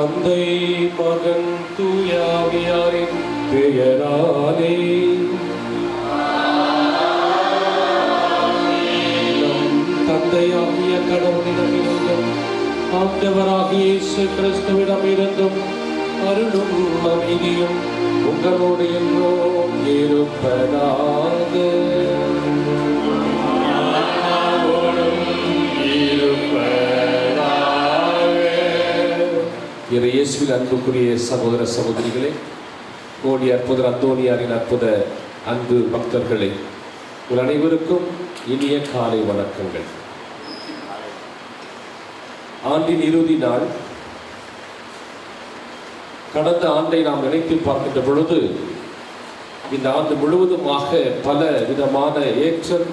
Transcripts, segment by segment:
தந்தை மகன் தூயாவியாரின் பெயராலே நம் தந்தையாகிய கடவுளிடமிருந்தும் ஆண்டவராகிய இயேசு கிறிஸ்துவிடமிருந்தும் அருளும் அமைதியும் உங்களோடு என்றும் இருப்பதாக. இயேசுவில் அன்புக்குரிய சகோதர சகோதரிகளே, கோடி அற்புதர் அந்தோனியாரின் அற்புத அன்பு பக்தர்களே, உங்கள் அனைவருக்கும் இனிய காலை வணக்கங்கள். ஆண்டின் இறுதி நாள். கடந்த ஆண்டை நாம் நினைத்து பார்க்கின்ற பொழுது இந்த ஆண்டு முழுவதுமாக பல விதமான ஏற்றம்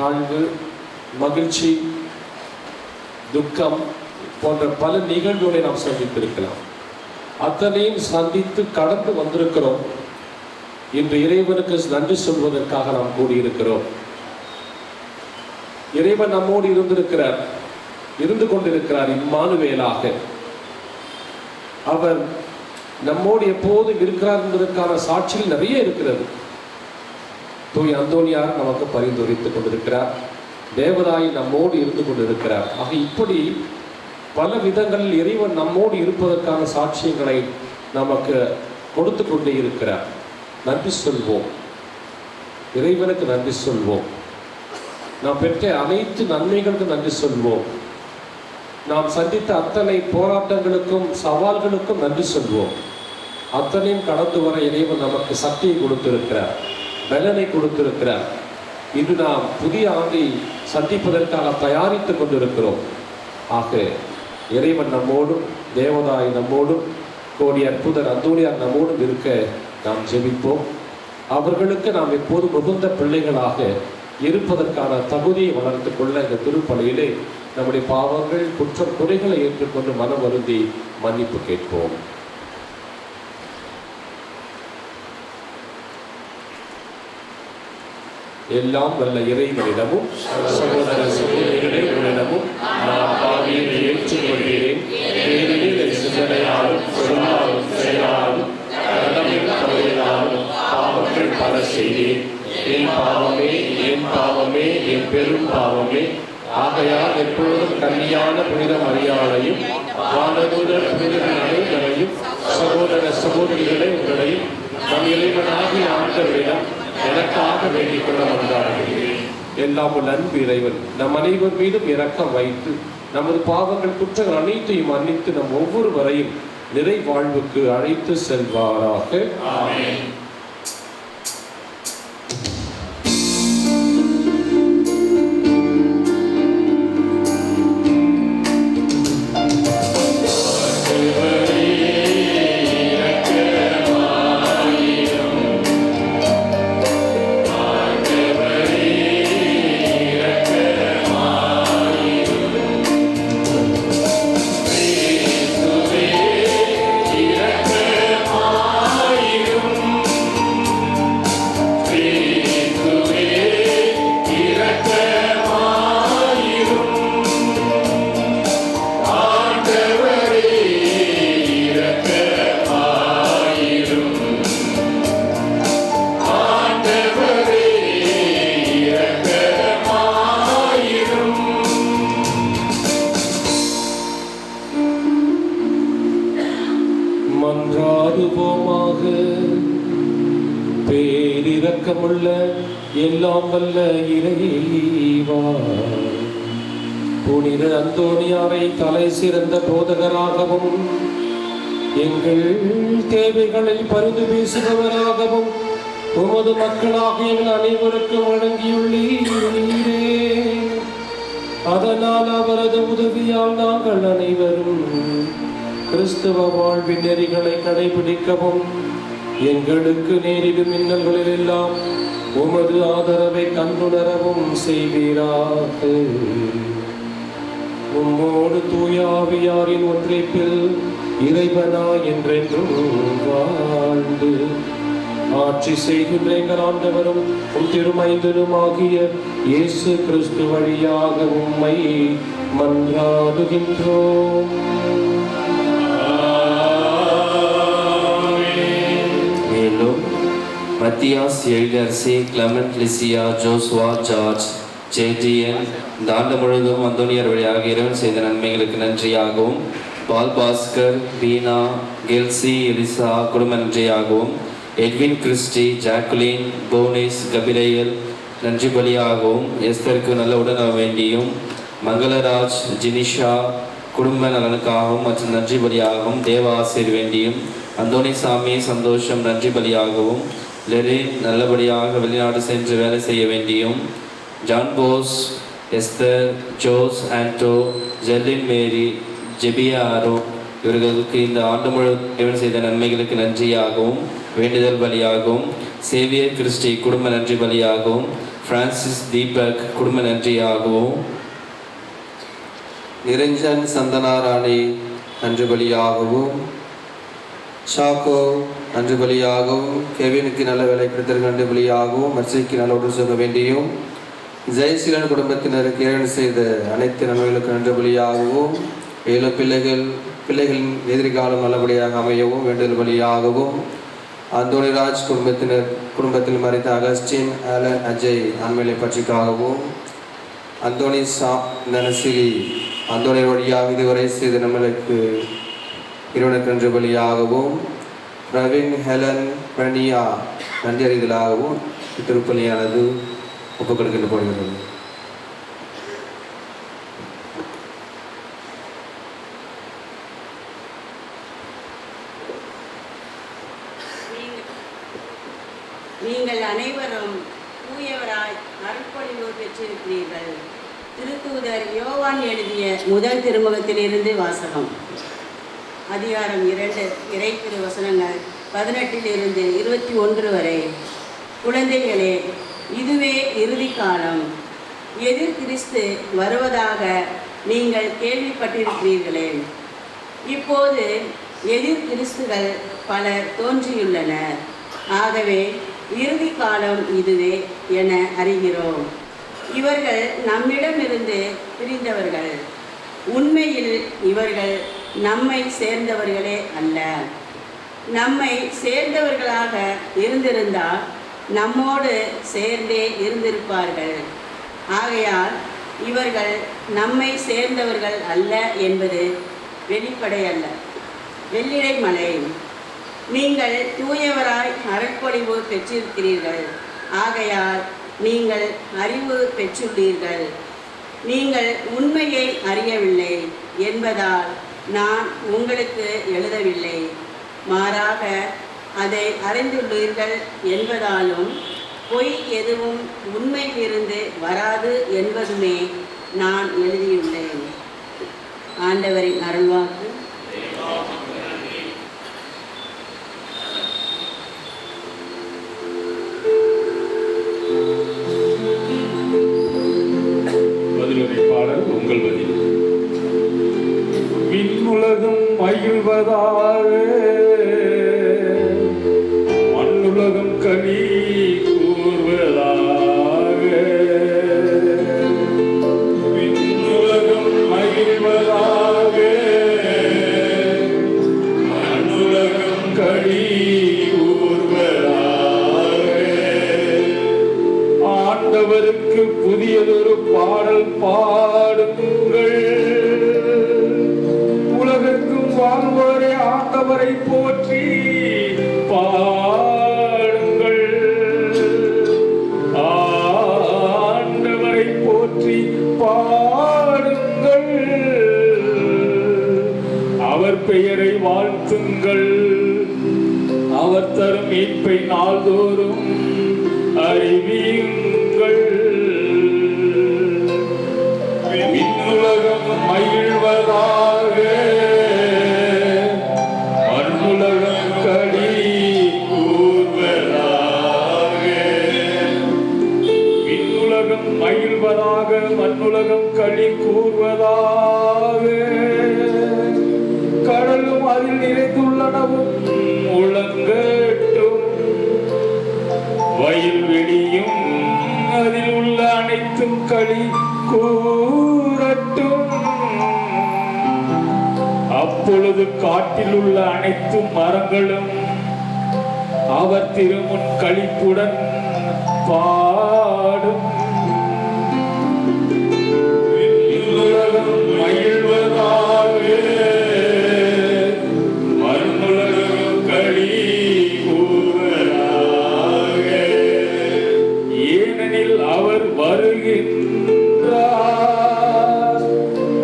தாழ்வு, மகிழ்ச்சி, துக்கம் போன்ற பல நிகழ்வுகளை நாம் சந்தித்திருக்கலாம். அத்தனையும் சந்தித்து கடந்து வந்திருக்கிறோம். இன்று இறைவனுக்கு நன்றி சொல்வதற்காக நாம் கூடியிருக்கிறோம். இறைவன் நம்மோடு இருந்து கொண்டிருக்கிறார். இம்மானுவேலாக அவர் நம்மோடு எப்போதும் இருக்கிறார் என்பதற்கான சாட்சிகள் நிறைய இருக்கிறது. தூய் அந்தோனியார் நமக்கு பரிந்துரைத்துக் கொண்டிருக்கிறார். தேவதாய் நம்மோடு இருந்து கொண்டிருக்கிறார். ஆக இப்படி பல விதங்களில் இறைவன் நம்மோடு இருப்பதற்கான சாட்சியங்களை நமக்கு கொடுத்து கொண்டே இருக்கிறார். நன்றி சொல்வோம், இறைவனுக்கு நன்றி சொல்வோம். நாம் பெற்ற அனைத்து நன்மைகளுக்கு நன்றி சொல்வோம். நாம் சந்தித்த அத்தனை போராட்டங்களுக்கும் சவால்களுக்கும் நன்றி சொல்வோம். அத்தனையும் கடந்து வர இறைவன் நமக்கு சக்தியை கொடுத்திருக்கிறார், பலனை கொடுத்திருக்கிறார். இன்று நாம் புதிய ஆண்டை சந்திப்பதற்காக தயாரித்துக் கொண்டிருக்கிறோம். ஆக இறைவன் நம்மோடும், தேவதாய் நம்மோடும், கோடி அற்புதர் அந்தோனியார் நம்மோடும் இருக்க நாம் ஜெபிப்போம். அவர்களுக்கு நாம் எப்போதும் மிகுந்த பிள்ளைகளாக இருப்பதற்கான தகுதியை வளர்த்து கொள்ள இந்த திருப்பலியிலே நம்முடைய பாவங்கள், குற்றம், குறைகளை ஏற்றுக்கொண்டு மனம் வருந்தி மன்னிப்பு கேட்போம். எல்லாம் வல்ல இறைவனிடமும் சகோதர சகோதரிகளே உங்களிடமும் நான் பாவியை ஏற்றுக்கொள்கிறேன். சிந்தனையாலும் சொல்லாலும் செயலாலும் கடமையில் தவறினாலும் பாவங்கள் பல செய்தேன். என் பாவமே, என் பாவமே, என் பெரும் பாவமே. ஆகையால் எப்பொழுதும் கன்னியான புனித மரியாதையும் வானதூதர் புனிதர்கள் அனைவரையும் சகோதர சகோதரிகளை உங்களையும் நம் இறைவனாகிய ஆண்டவரிடம் எனக்காக வேண்டிக் கொள்ள வந்தார்கள். எல்லாம் அன்பு இறைவன் நம் அனைவர் மீதும் இரக்கம் வைத்து நமது பாவங்கள், குற்றங்கள் அனைத்தையும் மன்னித்து நம் ஒவ்வொருவரையும் நிறை வாழ்வுக்கு அழைத்து செல்வாராக. ஆமென். மன்றாடுவோமாக. பேரிரக்கமுள்ள எல்லாம் வல்ல இறைவா, புனித அந்தோனியாரை தலை சிறந்த போதகராகவும் எங்கள் தேவைகளில் பரிந்து பேசுபவராகவும் உமது மக்களாக எங்கள் அனைவருக்கும் வழங்கியுள்ளீரே. அதனால் அவரது உதவியால் நாங்கள் அனைவரும் கிறிஸ்துவ வாழ்வின் நெறிகளை கடைபிடிக்கவும் எங்களுக்கு நேரிடும் இன்னல்களில் எல்லாம் உமது ஆதரவை கண்டுணரவும் செய்வீராக. உம்மோடு தூயாவியாரின் ஒன்றைப்பில் இறைவனா என்றென்றும் வாழ்ந்து ஆட்சி செய்கின்ற எங்கள் ஆண்டவரும் திருமைந்தனுமாகிய இயேசு கிறிஸ்து வழியாக உம்மை மன்றாடுகின்றோம். மத்தியாஸ் எழிலரசி, கிளமெண்ட் லிசியா, ஜோஸ்வா, ஜார்ஜ், ஜேடிஎன், இந்த ஆண்டு முழுவதும் அந்தோனியார் வழியாக இறைவன் செய்த நன்மைகளுக்கு நன்றியாகவும், பால் பாஸ்கர், பீனா, கெல்சி, எலிசா குடும்ப நன்றியாகவும், எட்வின் கிறிஸ்டி, ஜாக்குலின், போனிஸ், கபிரையல் நன்றி பலியாகவும், எஸ்தருக்கு நல்ல உடனே வேண்டியும், மங்களராஜ், ஜினிஷா குடும்ப நலனுக்காகவும் மற்றும் நன்றி பலியாகவும், தேவ ஆசிரியர் வேண்டியும், அந்தோனிசாமி சந்தோஷம் நன்றி பலியாகவும், லெரின் நல்லபடியாக வெளிநாடு சென்று வேலை செய்ய வேண்டியும், ஜான் போஸ், எஸ்தர், ஜோஸ், ஆண்டோ, ஜெர்லின் மேரி, ஜெபியாரோ இவர்களுக்கு இந்த ஆண்டு முழுவதும் செய்த நன்மைகளுக்கு நன்றியாகவும் வேண்டுதல் பலியாகவும், சேவியர் கிறிஸ்டி குடும்ப நன்றி பலியாகவும், பிரான்சிஸ் தீபக் குடும்ப நன்றியாகவும், நிரஞ்சன் சந்தனாராணி நன்றி பலியாகவும், சாக்கோ நன்றி பலியாகவும், கெவினுக்கு நல்ல வேலை கிடைத்தது நன்றி பலியாகவும், மர்சிக்கு நல்ல உடல் சுக வேண்டியும், ஜெயசீலன் குடும்பத்தினருக்கு இறைவன் செய்த அனைத்து நன்மைகளுக்கு நன்றி பலியாகவும், 7 பிள்ளைகளின் எதிர்காலம் நல்லபடியாக அமையவும் வேண்டுதல் பலியாகவும், அந்தோனிராஜ் குடும்பத்தில் மறைத்த அகஸ்டின், ஆலன், அஜய் ஆண்மையை பற்றிக்காகவும், அந்தோனி நனசிலி அந்தோனி வழியாக இதுவரை செய்த நம்மளுக்கு இறைவனுக்கு நன்றி பலியாகவும், பிரவீன், ஹெலன், பிரனியா நன்றி அறிதலாகவும் திருப்பலியானது ஒப்புக்கொடுக்கப்படுகிறது. நீங்கள் அனைவரும் தூயவராய் அருட்பொழிவு பெற்றிருக்கிறீர்கள். திருத்தூதர் யோவான் எழுதிய முதல் திருமுகத்திலிருந்து வாசகம். அதிகாரம் 2, இறை திருவசனங்கள் 18 21 வரை. குழந்தைகளே, இதுவே இறுதி காலம். எதிர் கிறிஸ்து வருவதாக நீங்கள் கேள்விப்பட்டிருக்கிறீர்களே. இப்போது எதிர் கிறிஸ்துகள் பலர் தோன்றியுள்ளனர். ஆகவே இறுதி காலம் இதுவே என அறிகிறோம். இவர்கள் நம்மிடமிருந்து பிரிந்தவர்கள். உண்மையில் இவர்கள் நம்மை சேர்ந்தவர்களே அல்ல. நம்மை சேர்ந்தவர்களாக இருந்திருந்தால் நம்மோடு சேர்ந்தே இருந்திருப்பார்கள். ஆகையால் இவர்கள் நம்மை சேர்ந்தவர்கள் அல்ல என்பது வெளிப்படையல்ல. வெள்ளிடை மலை. நீங்கள் தூயவராய் அருட்பொழிவு பெற்றிருக்கிறீர்கள். ஆகையால் நீங்கள் அறிவு பெற்றுள்ளீர்கள். நீங்கள் உண்மையை அறியவில்லை என்பதால் நான் உங்களுக்கு எழுதவில்லை. மாறாக அதை அறிந்துள்ளீர்கள் என்பதாலும் பொய் எதுவும் உண்மையிலிருந்து வராது என்பதுமே நான் எழுதியுள்ளேன். ஆண்டவரின் அருள்வாக்கு. உங்கள் பதில். விண்ணுலகம் மகிழ்வதாக, மண்ணுலகம் கனி கூர்வதாக. விண்ணுலகம் மகிழ்வதாக, மண்ணுலகம் கனி கூர்வதாக. ஆண்டவருக்கு புதியதொரு பாடல் பாடுங்கள். உலகெங்கும் வாழ்வோரே ஆண்டவரை போற்றி பாடுங்கள். ஆண்டவரை போற்றி பாடுங்கள். அவர் பெயரை வாழ்த்துங்கள். அவர் தரும் மீட்பை நாள்தோறும் அறிவியுங்கள். விண்ணுலகம் மகிழ்வதாக, மண்ணுலகம் களி கூர்வதாக. விண்ணுலகம் மகிழ்வதாக, மண்ணுலகம் களி கூர்வதாக. கடலும் அதில் நிறைந்துள்ளனவும் முழங்கட்டும். வயல்வெளியும் அதில் உள்ள அனைத்தும் களி கூறட்டும். அப்பொழுது காட்டில் உள்ள அனைத்து மரங்களும் அவர் திருமுன் களிப்புடன் பாடும். விண்ணுலகம் மகிழ்வதாக, மண்ணுலகம் களி கூறுவதாக. ஏனெனில் அவர் வருகின்றார்,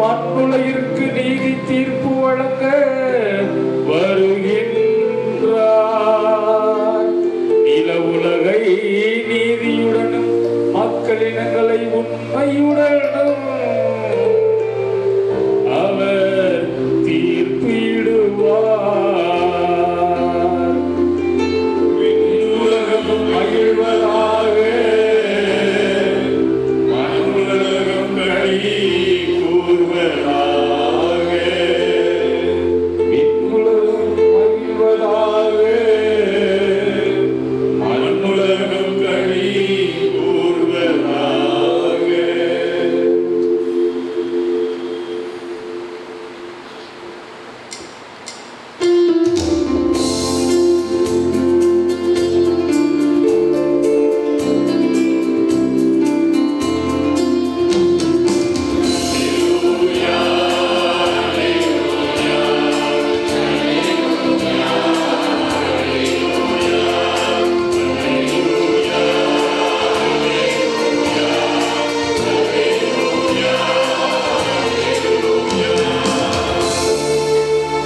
மண்ணுலகிற்கு நீதி தீர்ப்பு வழங்க வருகின்றார். நில உலகை நீதியுடனும் மக்களினங்களை உண்மையுடனும் அவர் தீர்ப்பிடுவார். விண்ணுலகம் மகிழ்வதாக, மண்ணுலகம் களி கூறுவதாக. விண்ணுலகம் மகிழ்வதாக, மண்ணுலகம் களி கூறுவதாக.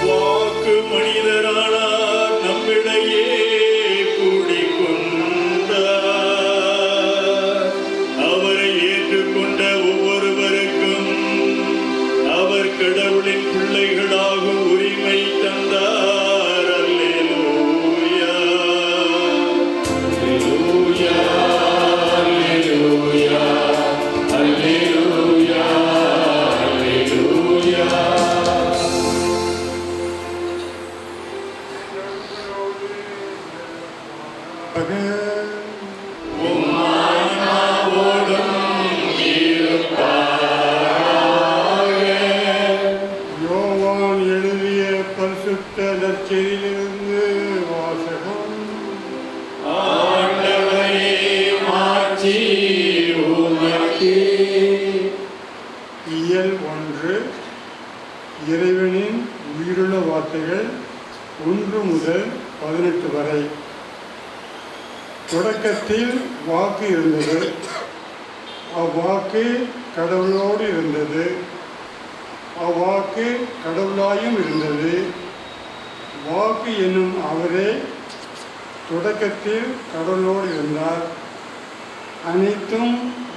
வாக்கு மனிதரானார், நம்மிடையே கூடிக்கொண்டார். அவரை ஏற்றுக்கொண்ட ஒவ்வொருவருக்கும் அவர் கடவுளின் பிள்ளைகளாகும் உரிமை தந்தார். அல்லேலூயா, அல்லேலூயா, அல்லேலூயா, அல்லேலூயா, அல்லேலூயா. யோவான் எழுதிய பரிசுத்த நற்செய்தியிலிருந்து வாசகம். ஆண்டவரே, மாட்சி உமக்கே. இயல் 1. இறைவனின் உயிருள்ள வார்த்தைகள் 1 முதல் 18 வரை. தொடக்கத்தில் வாக்கு இருந்தது, அவ்வாக்கு கடவுளோடு இருந்தது, அவ்வாக்கு கடவுளாயும் இருந்தது. வாக்கு என்னும் அவரே தொடக்கத்தில் கடவுளோடு இருந்தார். அனைத்தும்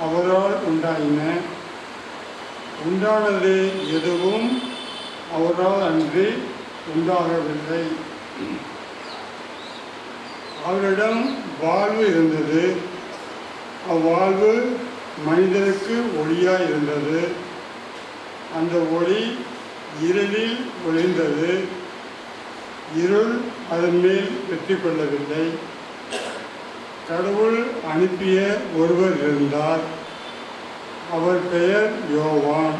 அவரால் உண்டாயின. உண்டானது எதுவும் அவரால் அன்றி உண்டாகவில்லை. அவரிடம் வாழ்வு இருந்தது, அவ்வாழ்வு மனிதருக்கு ஒளியாய் இருந்தது. அந்த ஒளி இருளில் ஒளிர்ந்தது, இருள் அதன் மேல் வெற்றி கொள்ளவில்லை. கடவுள் அனுப்பிய ஒருவர் இருந்தார், அவர் பெயர் யோவான்.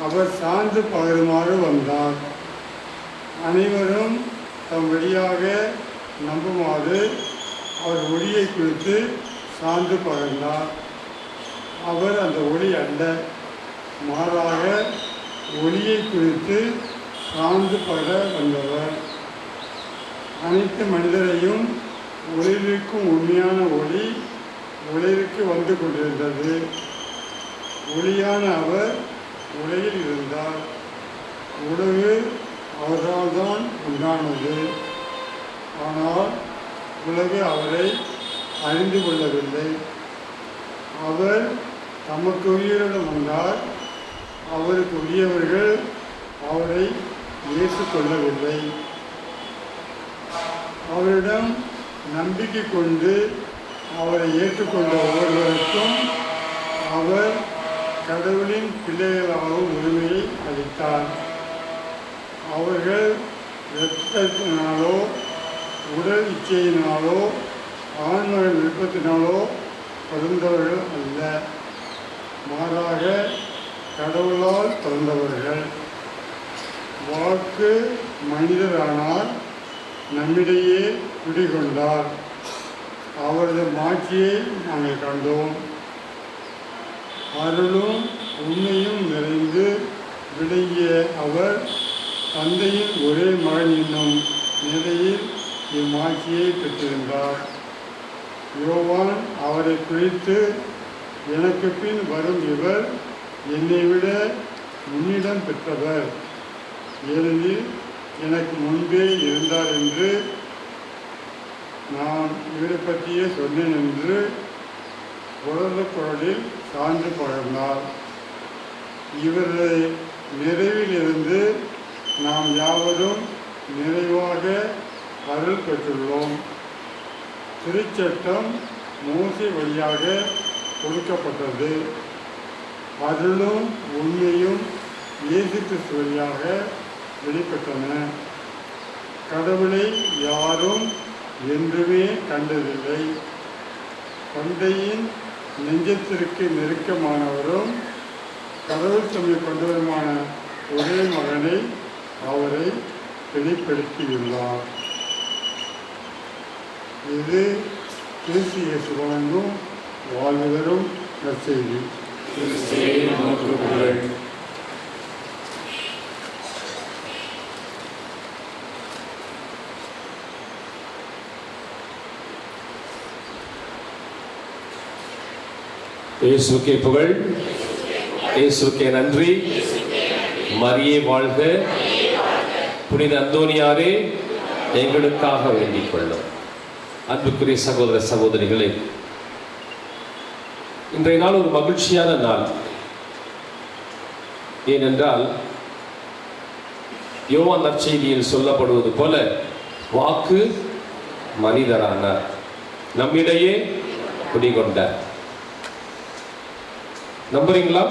அவர் சான்று பகருமாறு வந்தார். அனைவரும் தம் வழியாக நம்புமாறு அவர் ஒளியை குறித்து சான்று பகர்ந்தார். அவர் அந்த ஒளி அல்ல, மாறாக ஒளியை குறித்து சான்று பகர வந்தவர். அனைத்து மனிதரையும் ஒளிர்விக்கும் உண்மையான ஒளி உலகிற்கு வந்து கொண்டிருந்தது. ஒளியான அவர் உலகில் இருந்தார். உலகு அவரால் தான் உண்டானது, ஆனால் உலகு அவரை அறிந்து கொள்ளவில்லை. அவர் தமக்கு உயிரிடம் வந்தார், அவருக்கு உரியவர்கள் அவரை ஏற்றுக்கொள்ளவில்லை. அவரிடம் நம்பிக்கை கொண்டு அவரை ஏற்றுக்கொண்ட ஒவ்வொருவருக்கும் அவர் கடவுளின் பிள்ளைகளாகவும் உரிமையை அளித்தார். அவர்கள் இரத்தத்தினாலோ உடல் இச்சையினாலோ ஆண்மகன் விருப்பத்தினாலோ பிறந்தவர்கள் அல்ல, மாறாக கடவுளால் பிறந்தவர்கள். வாக்கு மனிதரானார், நம்மிடையே குடிகொண்டார். அவரது மாட்சியை நாங்கள் கண்டோம். அருளும் உண்மையும் நிறைந்து விளங்கிய அவர் தந்தையின் ஒரே மகன் என்னும் நிலையில் இம்மாட்சியை பெற்றிருந்தார். யோவான் அவரை குறித்து, எனக்கு பின் வரும் இவர் என்னை விட முன்னிடம் பெற்றவர், ஏனெனில் எனக்கு முன்பே இருந்தார் என்று நான் இவரை பற்றியே சொன்னேன் என்று உலக குரலில் சான்று பகர்ந்தார். இவரது நிறைவில் இருந்து நாம் யாவரும் நிறைவாக அருள் பெற்றுள்ளோம். திருச்சட்டம் மோசே வழியாக கொடுக்கப்பட்டது. அருளும் உண்மையும் இயேசு கிறிஸ்து வழியாக வெளிப்பட்டன. கடவுளை யாரும் என்றுமே கண்டதில்லை. தந்தையின் நெஞ்சத்திற்கு நெருக்கமானவரும் கடவுள் தம்மை கொண்டவருமான ஒரே மகனை அவரை வெளிப்படுத்தியுள்ளார். இது கிறிஸ்து இயேசு வழங்கும் வாழ்வு தரும் நற்செய்தி. இயேசுக்கே புகழ், இயேசுக்கே நன்றி. மரியே வாழ்க, புனித அந்தோனியாரே எங்களுக்காக வேண்டிக் கொள்ளும். அன்புக்குரிய சகோதர சகோதரிகளே, இன்றைய நாள் ஒரு மகிழ்ச்சியான நாள். ஏனென்றால் யோவான் நற்செய்தியில் சொல்லப்படுவது போல வாக்கு மனிதரானார், நம்மிடையே குடிகொண்டார். நம்புறீங்களா?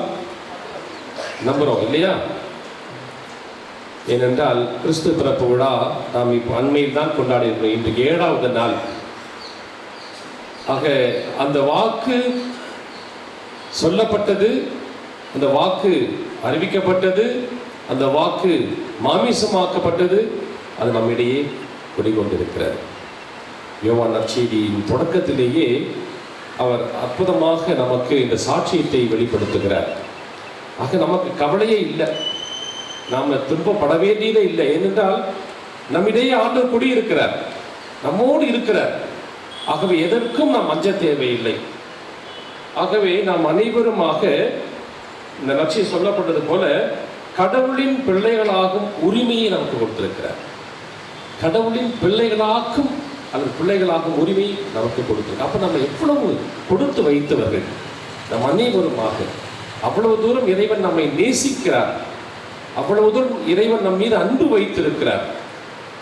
நம்புறோம் இல்லையா? ஏனென்றால் கிறிஸ்து பிறப்பு விழா நாம் இப்போ அண்மையில் தான் கொண்டாடி இருக்கிறோம். இன்றைக்கு 7வது நாள். ஆக அந்த வாக்கு சொல்லப்பட்டது, அந்த வாக்கு அறிவிக்கப்பட்டது, அந்த வாக்கு மாமிசமாக்கப்பட்டது, அது நம்மிடையே குடிகொண்டிருக்கிறது. யோவான் நற்செய்தியின் தொடக்கத்திலேயே அவர் அற்புதமாக நமக்கு இந்த சாட்சியத்தை வெளிப்படுத்துகிறார். ஆக நமக்கு கவலையே இல்லை, நாம் துன்பப்பட வேண்டியதே இல்லை. ஏனென்றால் நம்மிடையே ஆண்டவர் குடியிருக்கிறார், நம்மோடு இருக்கிறார். ஆகவே எதற்கும் நாம் அஞ்ச தேவையில்லை. ஆகவே நாம் அனைவருமாக இந்த நற்செய்தி சொல்லப்பட்டது போல கடவுளின் பிள்ளைகளாகும் உரிமையை நமக்கு கொடுத்திருக்கிறார். கடவுளின் பிள்ளைகளாக்கும் அல்லது பிள்ளைகளாகும் உரிமை நமக்கு கொடுத்திருக்கிறார். அப்போ நம்ம எவ்வளவு கொடுத்து வைத்தவர்கள் நம் அனைவருமாக. அவ்வளவு தூரம் இறைவன் நம்மை நேசிக்கிறார், அவ்வளவு தூரம் இறைவன் நம் மீது அன்பு வைத்திருக்கிறார்.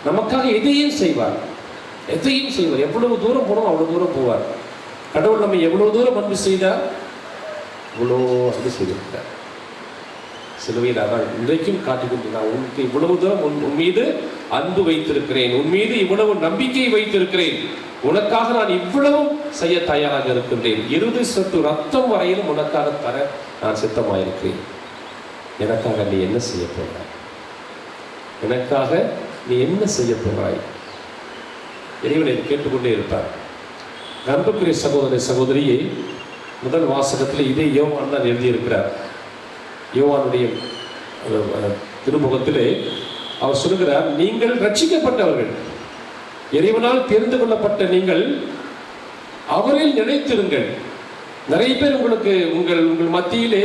நமக்காக எதையும் செய்வார், எதையும் செய்வார். எவ்வளவு தூரம் போனோம் அவ்வளவு தூரம் போவார். கடவுள் நம்மை எவ்வளவு தூரம் அன்பு செய்தார், இவ்வளோ அன்பு செய்திருக்கிறார். சிலுவையில் அதான் இன்றைக்கும் காட்டிக்கொண்டு, நான் உனக்கு இவ்வளவு தூரம் உன் மீது அன்பு வைத்திருக்கிறேன், உன் மீது இவ்வளவு நம்பிக்கை வைத்திருக்கிறேன், உனக்காக நான் இவ்வளவும் செய்ய தயாராக இருக்கின்றேன், இறுதி சொட்டு ரத்தம் வரையிலும் உனக்காக தர நான் சித்தமாயிருக்கிறேன். எனக்காக நீ என்ன செய்ய போகிறாய்? எனக்காக நீ என்ன செய்ய போகிறாய்? இறைவனை கேட்டுக்கொண்டே இருப்பார். அன்புக்குரிய சகோதர சகோதரியை முதல் வாசகத்தில் இதே யோவான் தான் எழுதியிருக்கிறார். யோவானுடைய திருமுகத்திலே அவர் சொல்கிறார், நீங்கள் ரட்சிக்கப்பட்டவர்கள், இறைவனால் தெரிந்து கொள்ளப்பட்ட நீங்கள் அவரில் நிலைத்திருங்கள். நிறைய பேர் உங்களுக்கு உங்கள் மத்தியிலே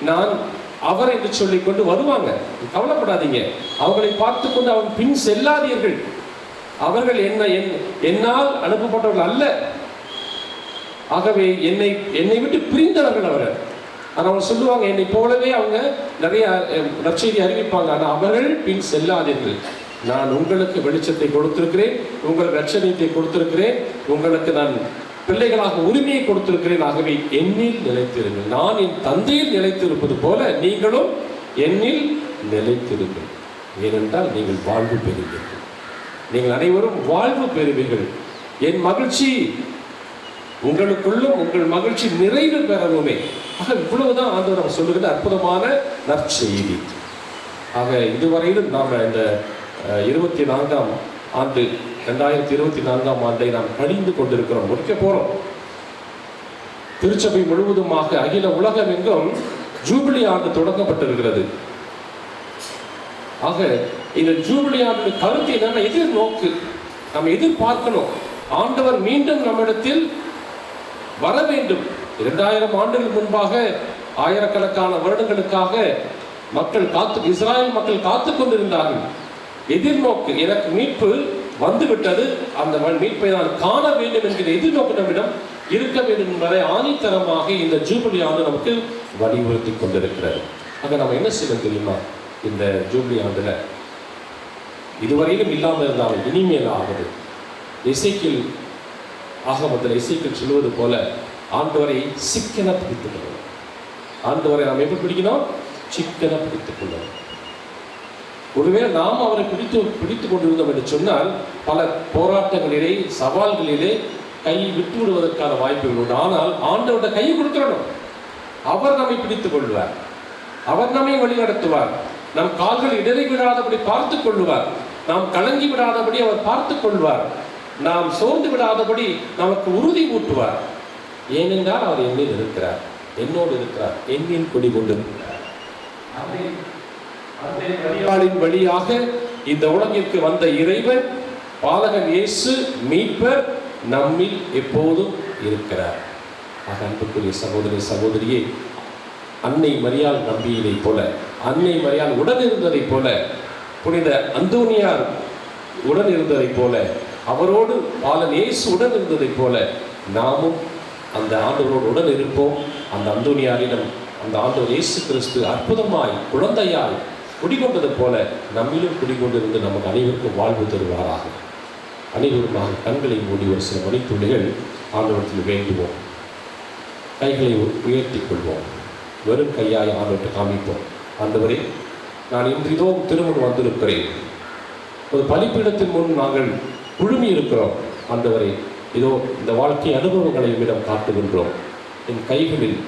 நான் அவர் என்று சொல்லிக் கொண்டு வருவாங்க. கவலைப்படாதீங்க, அவர்களை பார்த்து கொண்டு அவன் பின் செல்லாதீர்கள். அவர்கள் என்னால் அனுப்பப்பட்டவர்கள் அல்ல. ஆகவே என்னை விட்டு பிரிந்தவர்கள் அவர்கள். ஆனால் அவங்க சொல்லுவாங்க, என்னை போலவே அவங்க நிறைய நற்செய்தி அறிவிப்பாங்க. ஆனால் அவர்கள் பின் செல்லாதீர்கள். நான் உங்களுக்கு வெளிச்சத்தை கொடுத்திருக்கிறேன், உங்களுக்கு ரட்சணியத்தை கொடுத்திருக்கிறேன், உங்களுக்கு நான் பிள்ளைகளாக உரிமையை கொடுத்திருக்கிறேன். ஆகவே என்னில் நிலைத்திருங்கள். நான் என் தந்தையில் நிலைத்திருப்பது போல நீங்களும் என்னில் நிலைத்திருங்கள். ஏனென்றால் நீங்கள் வாழ்வு பெறுவீர்கள். நீங்கள் அனைவரும் வாழ்வு பெறுவீர்கள். என் மகிழ்ச்சி உங்களுக்குள்ளும் உங்கள் மகிழ்ச்சி நிறைவு பெறவுமே. ஆக இவ்வளவுதான் ஆண்டவர் நம்ம சொல்லுகிற அற்புதமான நற்செய்தி. ஆக இதுவரையிலும் நாம் இந்த 24ஆம் ஆண்டு 2024ஆம் ஆண்டை நாம் கழிந்து கொண்டிருக்கிறோம், முடிக்க போறோம். திருச்சபை முழுவதுமாக அகில உலகம் எங்கும் ஜூபிலி ஆண்டு தொடங்கப்பட்டிருக்கிறது. ஆக இந்த ஜூபிலி ஆண்டு கருத்து என்னன்னா எதிர்நோக்கு, நம்ம எதிர்பார்க்கணும். ஆண்டவர் மீண்டும் நம்மிடத்தில் வர வேண்டும். 2000 ஆண்டுகள் முன்பாக ஆயிரக்கணக்கான வருடங்களுக்காக இஸ்ராயல் மக்கள் காத்து கொண்டிருந்தார்கள். எதிர்நோக்கு, எனக்கு மீட்பு வந்துவிட்டது, அந்த மீட்பை நான் காண வேண்டும் என்கிற எதிர்நோக்கு நம்மிடம் இருக்க வேண்டும் என்பதை ஆணித்தரமாக இந்த ஜூபிலி ஆண்டு நமக்கு வலியுறுத்தி கொண்டிருக்கிறது. ஆக நம்ம என்ன செய்யணும் தெரியுமா? இந்த ஜூபிலி ஆண்டுல இதுவரையிலும் இல்லாமல் இருந்தாலும் இனிமேல் ஆகுது. எசேக்கியேல் ஆகமத்தில் எசேக்கியேல் சொல்வது போல ஆண்டவரை சிக்கன பிடித்துக் கொள்ளணும். ஆண்டவரை நாம் எப்படி பிடிக்கணும்? சிக்கன பிடித்துக் கொள்ளணும். ஒருவேளை நாம் அவரை பிடித்துக் கொண்டிருந்தோம் என்று சொன்னால் பல போராட்டங்களிலே, சவால்களிலே கை விட்டு விடுவதற்கான வாய்ப்புகள் உண்டு. ஆனால் ஆண்டவருடைய கையை கொடுத்துடணும். அவர் நம்மை பிடித்துக் கொள்வார், அவர் நம்மை வழிநடத்துவார், நம் கால்கள் இடறி விடாதபடி பார்த்துக் கொள்வார், நாம் கலங்கி விடாதபடி அவர் பார்த்துக் கொள்வார், நாம் சோர்ந்து விடாதபடி நமக்கு உறுதி ஊட்டுவார். ஏனென்றால் அவர் என்னில் இருக்கிறார், என்னோடு இருக்கிறார், என்னில் குடிகொண்டிருக்கிறார். வழியாக இந்த உலகிற்கு வந்த இறைவன், பாலகன் இயேசு, மீட்பர் நம்மில் எப்போதும் இருக்கிறார். ஆக அன்புக்குரிய சகோதரி சகோதரியே, அன்னை மரியாள் நம்பியதை போல, அன்னை மரியாள் உடன் இருந்ததை போல, புனித அந்தோனியார் உடன் இருந்ததை போல, அவரோடு பாலன் இயேசு உடன் இருந்ததை போல நாமும் அந்த ஆண்டவரோடு உடன் இருப்போம். அந்த அந்தோனியாரிடம் அந்த ஆண்டவர் இயேசு கிறிஸ்து அற்புதமாய் குழந்தையாய் குடிகொண்டது போல நம்மிலும் குடிகொண்டிருந்து நமக்கு அனைவருக்கும் வாழ்வு தருவாராக. அனைவருமாக கண்களை மூடி ஒரு சில மணித்துளிகள் ஆண்டவரத்தில் வேண்டுவோம். கைகளை உயர்த்திக் கொள்வோம். வெறும் கையாய் ஆண்டவற்றை காமிப்போம். ஆண்டவரே, நான் இன்று இதோ திருமணம் வந்திருக்கிறேன். ஒரு பலிப்பீடத்தின் முன் நாங்கள் குழுமி இருக்கிறோம். ஆண்டவரே, இதோ இந்த வாழ்க்கை அனுபவங்களை என்னிடம் காட்டுகின்றோம். என் கைகளில்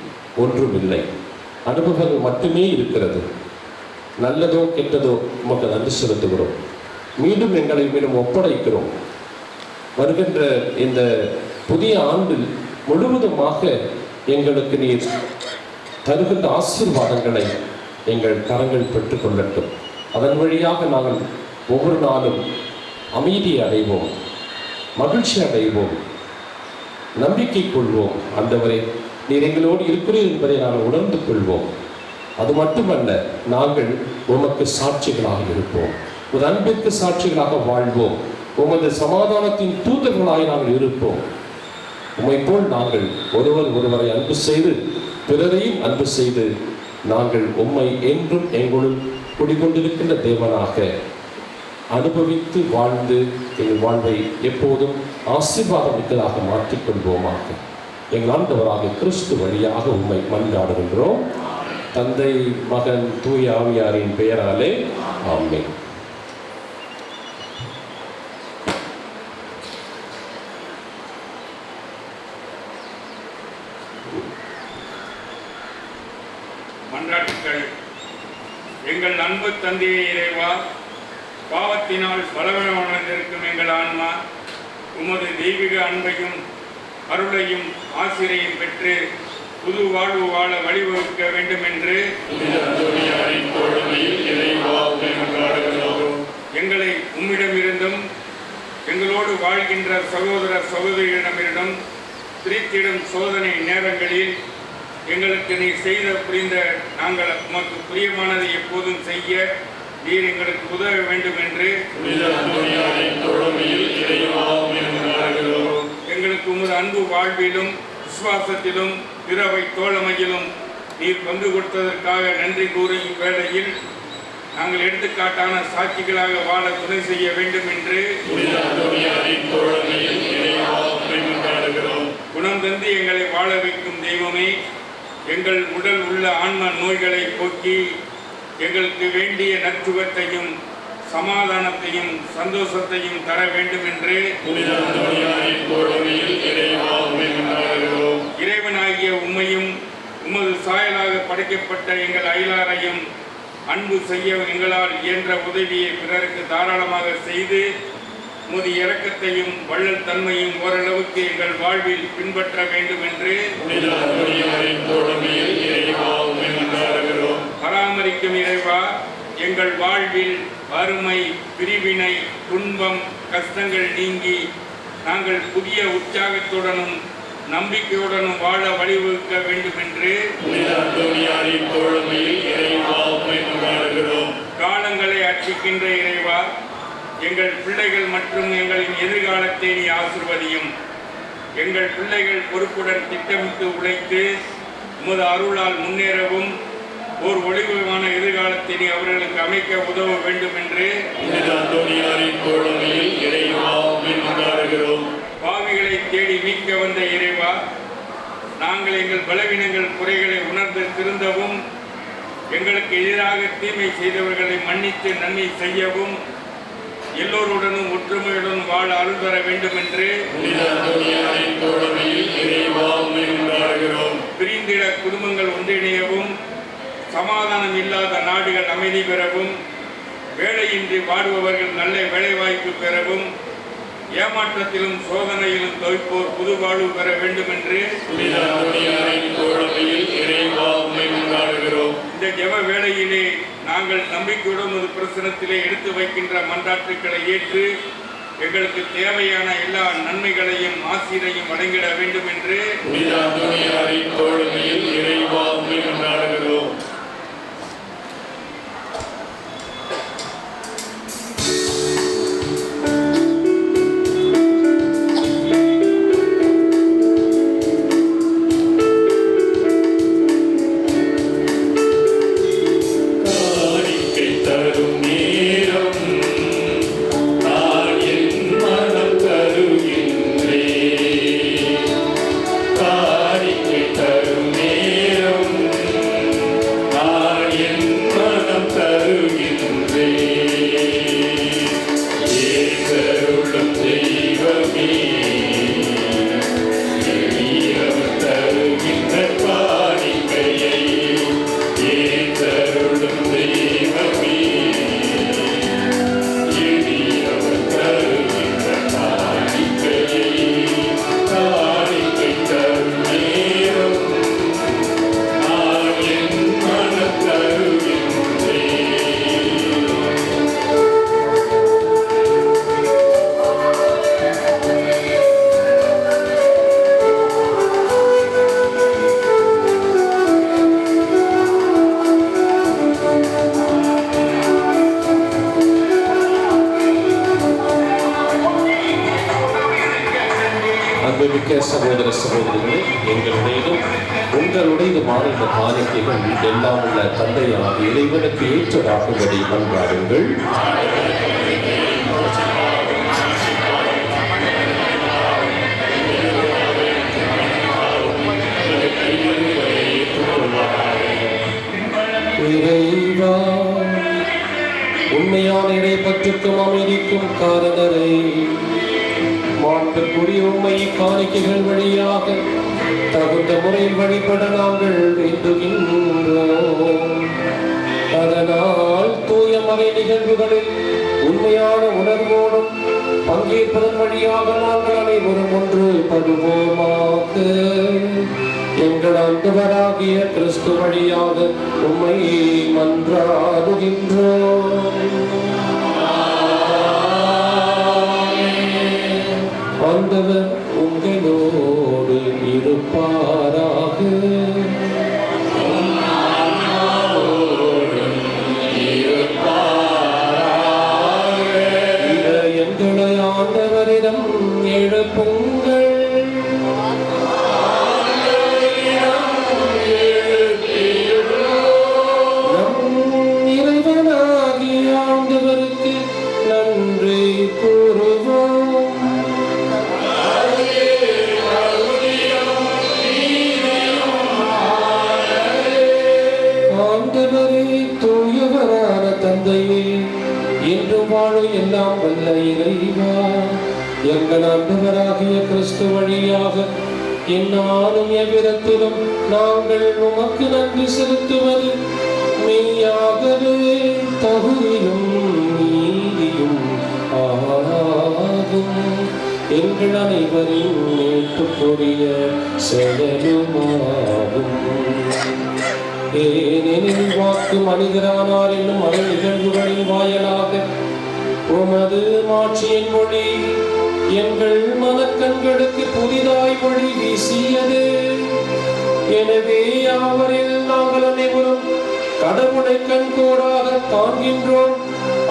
ஒன்றும் இல்லை, அனுபவங்கள் மட்டுமே இருக்கிறது. நல்லதோ கெட்டதோ உமக்கு நன்றி செலுத்துகிறோம். மீண்டும் எங்களை மீண்டும் ஒப்படைக்கிறோம். வருகின்ற இந்த புதிய ஆண்டில் முழுவதுமாக எங்களுக்கு நீர் தருகின்ற ஆசீர்வாதங்களை எங்கள் கரங்கள் பெற்றுக்கொள்ளட்டும். அதன் வழியாக நாங்கள் ஒவ்வொரு நாளும் அமைதி அடைவோம், மகிழ்ச்சி அடைவோம், நம்பிக்கை கொள்வோம். ஆண்டவரே, நீர் எங்களோடு இருக்கிறீர் என்பதை நாங்கள் உணர்ந்து கொள்வோம். அது மட்டுமல்ல, நாங்கள் உமக்கு சாட்சிகளாக இருப்போம், ஒரு அன்பிற்கு சாட்சிகளாக வாழ்வோம், உமது சமாதானத்தின் தூதர்களாக நாங்கள் இருப்போம். உம்மை போல் நாங்கள் ஒருவரை அன்பு செய்து பிறரையும் அன்பு செய்து நாங்கள் உம்மை என்றும் எங்களுள் குடிகொண்டிருக்கின்ற தேவனாக அனுபவித்து வாழ்ந்து எங்கள் வாழ்வை எப்போதும் ஆசீர்வாதம் மிக்கதாக மாற்றிக்கொள்வோமாக. எங்கள் ஆண்டவராக கிறிஸ்து வழியாக உம்மை மன்றாடுகின்றோம். தந்தை, மகன், தூய ஆவியாரின் பெயராலே ஆமென். மன்றாட்டுக்கள். எங்கள் அன்பு தந்தையே இறைவா, பாவத்தினால் பலவீனமடைந்திருக்கும் எங்கள் ஆன்மா உமது தெய்வீக அன்பையும் அருளையும் ஆசிரியையும் பெற்று புது வாழ்வு வாழ வழிவகுக்க வேண்டும் என்று எங்களை உம்மிடமிருந்தும் எங்களோடு வாழ்கின்ற சகோதர சகோதரிகளிடமிருந்தும் பிரித்திடும் சோதனை நேரங்களில் எங்களுக்கு நீர் செய்த புரிந்த நாங்கள் உமக்கு பிரியமானதை எப்போதும் செய்ய நீர் எங்களுக்கு உதவ வேண்டும் என்று எங்களுக்கு உமது அன்பு வாழ்விலும் விசுவாசத்திலும் பிறவை தோழமையிலும் நீர் பங்கு கொடுத்ததற்காக நன்றி கூறும் இவ்வேளையில் நாங்கள் எடுத்துக்காட்டான சாட்சிகளாக வாழ துணை செய்ய வேண்டும் என்று குணம் தந்து எங்களை வாழ வைக்கும் தெய்வமே, எங்கள் உடல் உள்ள ஆன்ம நோய்களை போக்கி எங்களுக்கு வேண்டிய நற்சுகத்தையும் சமாதானத்தையும் சந்தோஷத்தையும் தர வேண்டும் என்று இறைவனாகிய உம்மையும் உமது சாயலாக படைக்கப்பட்ட எங்கள் அயலாரையும் அன்பு செய்ய எங்களால் இயன்ற உதவியை பிறருக்கு தாராளமாக செய்து உமது இரக்கத்தையும் வள்ளல் தன்மையும் ஓரளவுக்கு எங்கள் வாழ்வில் பின்பற்ற வேண்டும் என்று பராமரிக்கும் இறைவா, எங்கள் வாழ்வில் வறுமை, பிரிவினை, துன்பம், கஷ்டங்கள் நீங்கி நாங்கள் புதிய உற்சாகத்துடனும் நம்பிக்கையுடனும் வாழ வழிவகுக்க வேண்டும் என்று காலங்களை அர்ச்சிக்கின்ற இறைவா, எங்கள் பிள்ளைகள் மற்றும் எங்களின் எதிர்காலத்தை நீ ஆசிர்வதியும். எங்கள் பிள்ளைகள் பொறுப்புடன் திட்டமிட்டு உழைத்து உமது அருளால் முன்னேறவும் ஓர் ஒளிவுமான எதிர்காலத்தை நீ அவர்களுக்கு அமைக்க உதவ வேண்டும் என்று பாவிகளை தேடி மீட்க வந்த இறைவா, நாங்கள் எங்கள் பலவீனங்கள் குறைகளை உணர்ந்து திருந்தவும் எங்களுக்கு எதிராக தீமை செய்தவர்களை மன்னித்து நன்மை செய்யவும் எல்லோருடனும் ஒற்றுமையுடன் வாழ அருள் தர வேண்டும் என்று பிரிந்திட குடும்பங்கள் ஒன்றிணையவும் சமாதானம் இல்லாத நாடுகள் அமைதி பெறவும் வேலையின்றி வாடுபவர்கள் நல்ல வேலைவாய்ப்பு பெறவும் ஏமாற்றத்திலும் சோதனையிலும் தவிப்போர் புது வாழ்வு பெற வேண்டும் என்று இந்த ஜெப வேளையிலே நாங்கள் நம்பிக்கையுடன் ஒரு பிரசனத்திலே எடுத்து வைக்கின்ற மன்றாட்டுக்களை ஏற்று எங்களுக்கு தேவையான எல்லா நன்மைகளையும் ஆசீரையும் வழங்கிட வேண்டும் என்று சகோதர சகோதரிகளே, எங்களுடையதும் உங்களுடையதுமான இந்த காணிக்கைகள் எல்லாம் உள்ள தந்தையான இறைவனுக்கு ஏற்றதாகும்படி மன்றாடுங்கள். இறைவா, உண்மையான இறைப்பற்றுக்கும் அமைதிக்கும் காரணரை மாற்றக்கூடிய உண்மை காணிக்கைகள் வழியாக தகுந்த முறையில் வழிபட நாங்கள் வேண்டுகின்றோம். அதனால் தூய மறை நிகழ்வுகளில் உண்மையான உணர்வோடும் பங்கேற்பதன் வழியாக நாங்கள் அனைவரும் ஒன்று படுவோமாக. எங்கள் ஆண்டவராகிய கிறிஸ்து வழியாக உம்மை மன்றாடுகின்றோம். ஆண்டவர் உங்களோடு இருப்பாராக. எங்களை ஆண்டவரிடம் எழுப்புங்கள். நம் இறைவனாகிய ஆண்டவருக்கு நன்றி கூறுவோம். ஆண்டவரே, தூயவரான தந்தையே, இன்று வாழும் எல்லாம் வல்ல இறைவா, எங்கள் ஆண்டவராகிய கிறிஸ்து வழியாக எந்நாளும் எவ்விதத்திலும் நாங்கள் உமக்கு நன்றி செலுத்துவது மெய்யாகவே தகுதியும் நீதியும் ஆகும். எங்கள் அனைவரின் மீட்புக்குரிய செயலுமாகும். ஏனெனில் வாக்கு மனிதரானார் என்னும் அருள் நிகழ்வுகளின் வாயிலாக உமது மாட்சியின் மொழி எங்கள் மனக்கண்களுக்கு புதிதாய் மொழி வீசியது. எனவே அவரில் நாங்கள் அனைவரும் கடவுளை கண்கூடாக காண்கின்றோம்.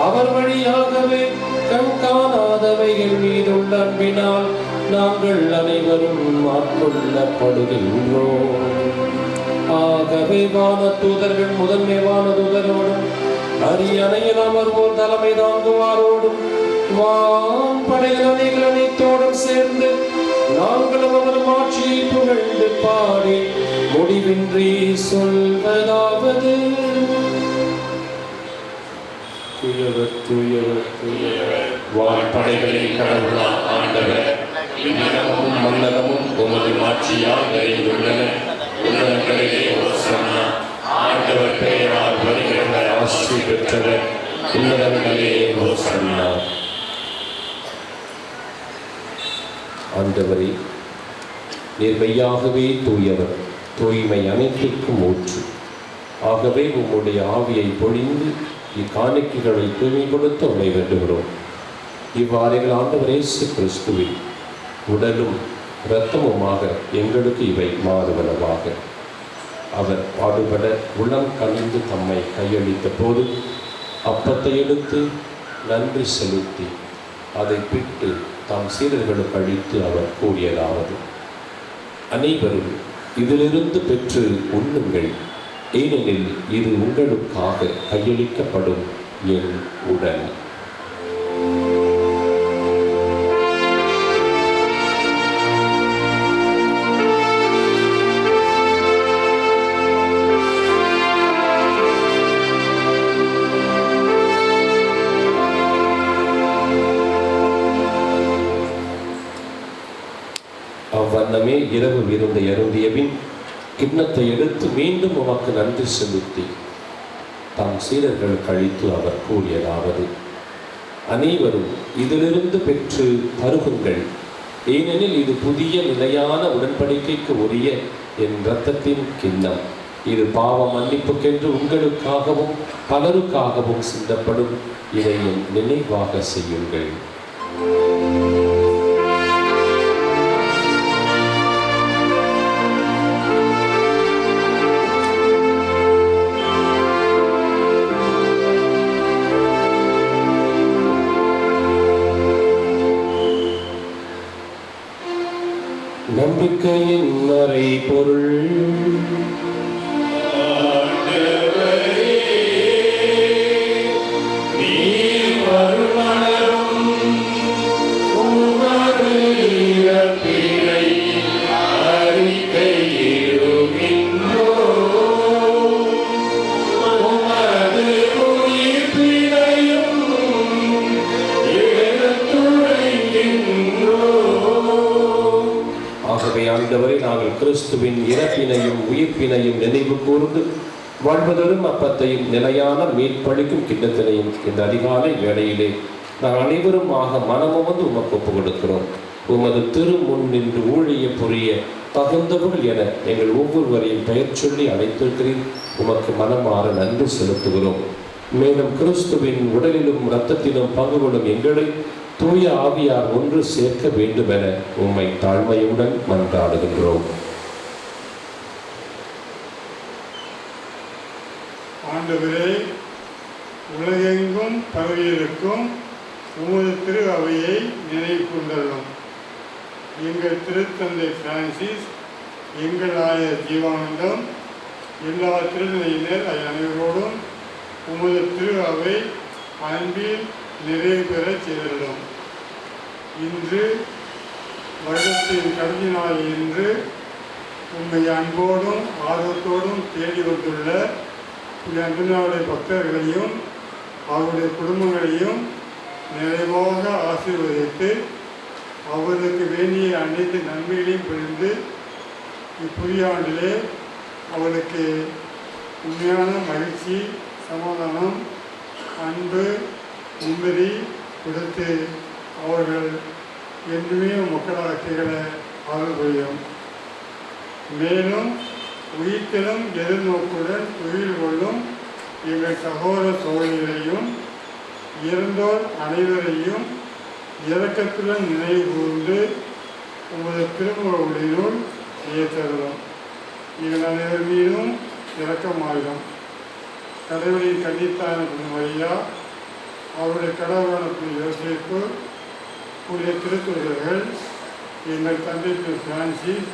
அவர் வழியாகவே கண் காணாதவைகள் மீதுள்ள அன்பினால் நாங்கள் அனைவரும் ஆட்கொள்ளப்படுகின்றோம். ஆகவே வான தூதர்கள் முதன்மை வான தூதரோடும் அரியணையில் அமர்வோர் தலைமை தாங்குவாரோடும் வான் படைகள் அணைகள் அனைத்தோடும் சேர்ந்து நாங்களும் அவர் ஆட்சியை புகழ்ந்து பாடி முடிவின்றி சொல்வதாவது: துயவர் துயவர் துயவர் வான் படைகளின் கடவுளாம் ஆண்டவர், விண்ணகமும் மன்னகமும் உமது ஆட்சியால் நிறைந்துள்ளன. உன்னதங்களிலே ஓசன்னா, ஆண்டவர் பெயரால் வருகிறவர் ஆசி பெற்றவர். உன்னதங்களிலே ஓசன்னா. ஆண்டவரே, நீர் மெய்யாகவே தூயவர், தூய்மை அனைத்திற்கும் ஊற்று. ஆகவே உம்முடைய ஆவியை பொழிந்து இக்காணிக்கைகளை தூய்மைப்படுத்த உண்மை வேண்டுகிறோம். இவ்வாறு ஆண்டவர் இயேசு கிறிஸ்துவின் உடலும் இரத்தமுமாக எங்களுக்கு இவை மாறுவனவாக. அவர் பாடுபட உளம் கனிந்து தம்மை கையளித்த போது அப்பத்தை எடுத்து நன்றி செலுத்தி அதை பிட்டு தாம் சீடர்களுக்கு அளித்து அவர் கூறியதாவது: அனைவரும் இதிலிருந்து பெற்று உண்ணுங்கள், ஏனெனில் இது உங்களுக்காக கையளிக்கப்படும் என் உடல். அவ்வண்ணமே இரவு விருந்தை அருந்திய பின் கிண்ணத்தை எடுத்து மீண்டும் உமக்கு நன்றி செலுத்தி தாம் சீடர்களுக்கு அளித்து அவர் கூறியதாவது: அனைவரும் இதிலிருந்து பெற்று பருகுங்கள், ஏனெனில் இது புதிய நிலையான உடன்படிக்கைக்கு உரிய என் இரத்தத்தின் கிண்ணம். இது பாவ மன்னிப்புக்கென்று உங்களுக்காகவும் பலருக்காகவும் சிந்தப்படும். இதை என் நினைவாக செய்யுங்கள். நம்பிக்கையின் மறை பொருள். ஆண்டவரை, நாங்கள் கிறிஸ்துவின் இறப்பினையும் உயிர்ப்பினையும் நினைவு கூர்ந்து வாழ்வதோடும் அப்பத்தையும் நிலையான மீட்பளிக்கும் கிண்ணத்தினையும் இந்த அதிகாலை வேளையிலே நாங்கள் அனைவரும் மனமுவந்து உமக்கு ஒப்புக் கொடுக்கிறோம். உமது திரு முன் நின்று ஊழிய புரிய தகுந்தவர்கள் என எங்கள் ஒவ்வொருவரையும் பெயர் சொல்லி அழைத்திருக்கிறீர். உமக்கு மனமாற நன்றி செலுத்துகிறோம். மேலும் கிறிஸ்துவின் உடலிலும் இரத்தத்திலும் பங்கு கொள்ளும் எங்களை தூய ஆவியார் ஒன்று சேர்க்க வேண்டும் என உம்மை தாழ்மையுடன் மன்றாடுகின்றோம். ஆண்டவரே, உலகெங்கும் பரவியிருக்கும் உமது திரு அவையை நினைவு கொண்டோம். எங்கள் திருத்தந்தை பிரான்சிஸ், எங்கள் ஆயர் ஜீவானந்தம், எல்லா திருநிலையினர் அனைவரோடும் உமது திரு அவை அன்பில் நிறைவு பெற செய்திருந்தோம். இன்று வருடத்தின் கடைசி நாள் என்று உண்மை அன்போடும் ஆர்வத்தோடும் தேடி வந்துள்ள அன்புடைய பக்தர்களையும் அவருடைய குடும்பங்களையும் நிறைவாக ஆசீர்வதித்து அவர்களுக்கு வேண்டிய அனைத்து நன்மைகளையும் புரிந்து இப்புதிய ஆண்டிலே அவர்களுக்கு உண்மையான மகிழ்ச்சி, சமாதானம், அன்பு, நிம்மதி கொடுத்து அவர்கள் என்றுமே மக்களால் திகழ அருள் புரியும். மேலும் உயிர்த்தலும் எதிர்நோக்குடன் உயிர் கொள்ளும் எங்கள் சகோதர சகோதரிகளையும் இறந்தோர் அனைவரையும் இரக்கத்துடன் நினைவு கூர்ந்து உமது திருமுக ஒளியினுள் ஏற்றரும். எங்கள் அனைவர் மீதும் இரக்கமாயிடும். கடவுளின் கன்னித்தான மரியா, அவருடைய கடவுளான யோசேப்பு, புதிய திருத்தூதர்கள், எங்கள் தந்தை திரு பிரான்சிஸ்,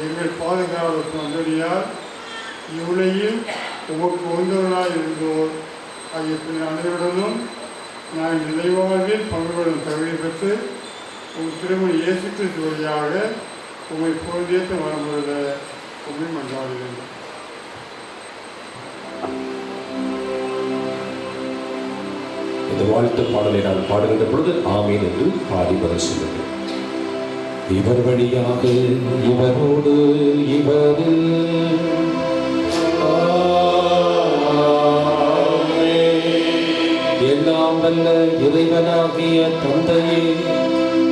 எங்கள் பாதுகாவலர் அந்தோனியார், இவ்வுலகில் உமக்கு உந்தவராய் இருந்தோர் ஆகிய அனைவருடனும் நான் நிலைவாழ்வில் பங்கு கொள்ளும் தகுதி பெற்று உங்கள் திருமணி இயேசு கிறிஸ்து வழியாக உம்மை போன்றேற்ற வரமுள்ள உண்மை மன்றாடுகிறேன். இந்த வாழ்த்து பாடலை நான் பாடுகின்ற பொழுது ஆமீன் என்று பாடி வர சொல்லுங்கள். இவர் வழியாக இவரோடு இவரில் எல்லாம் வல்ல இறைவனாகிய தந்தையே,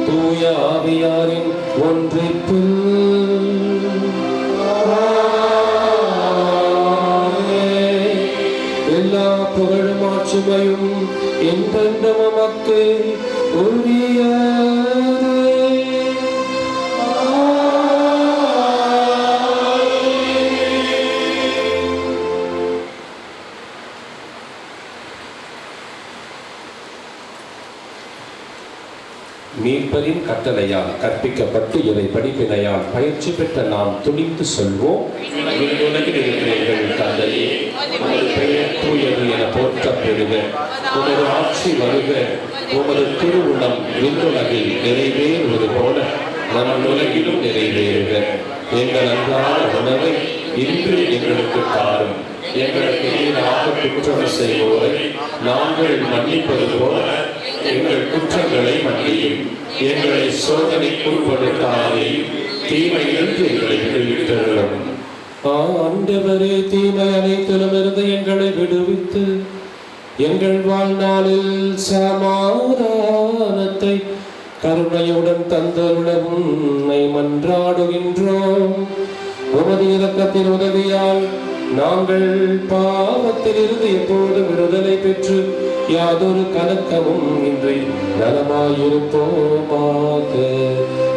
தூய ஆவியாரின் ஒன்றிப்பு எல்லா புகழும் ஆட்சிமையும் என்றென்றும் உமக்கு உரியதே. மீட்பரின் கட்டளையால் கற்பிக்கப்பட்டு இதை படிப்பினையால் பயிற்சி பெற்ற நாம் துணிந்து சொல்வோம். உலகில் இருக்கிற எங்கள் தந்தையே, உமது பெயர் தூயது என போற்றப் பெறுக. உமது ஆட்சி வருக. உமது திருவுளம் விண்ணுலகில் நிறைவேறுவது போல நம் உலகிலும் நிறைவேறுக. எங்கள் அன்றாட உணவை இன்று எங்களுக்கு தாரும். எங்களுக்கு எதிராக குற்றம் செய்வோரை நாங்கள் மன்னிப்பது போல எங்கள் குற்றங்களை மன்னியும். எங்களை சோதனைக்குட்படுத்தாதேயும், தீமையிலிருந்து எங்களை விடுவித்தருளும். ஆண்டவரே, தீமை அனைத்திலும் இருந்து எங்களை விடுவித்து எங்கள் வாழ்நாளில் சமாதானத்தை கருணையுடன் தந்தருள உம்மை மன்றாடுகின்றோம். உமது இரக்கத்தின் உதவியால் நாங்கள் பாவத்தில் இருந்து எப்போது விடுதலை பெற்று யாதொரு கலக்கமும் இன்றி நலமாயிருப்போமாக.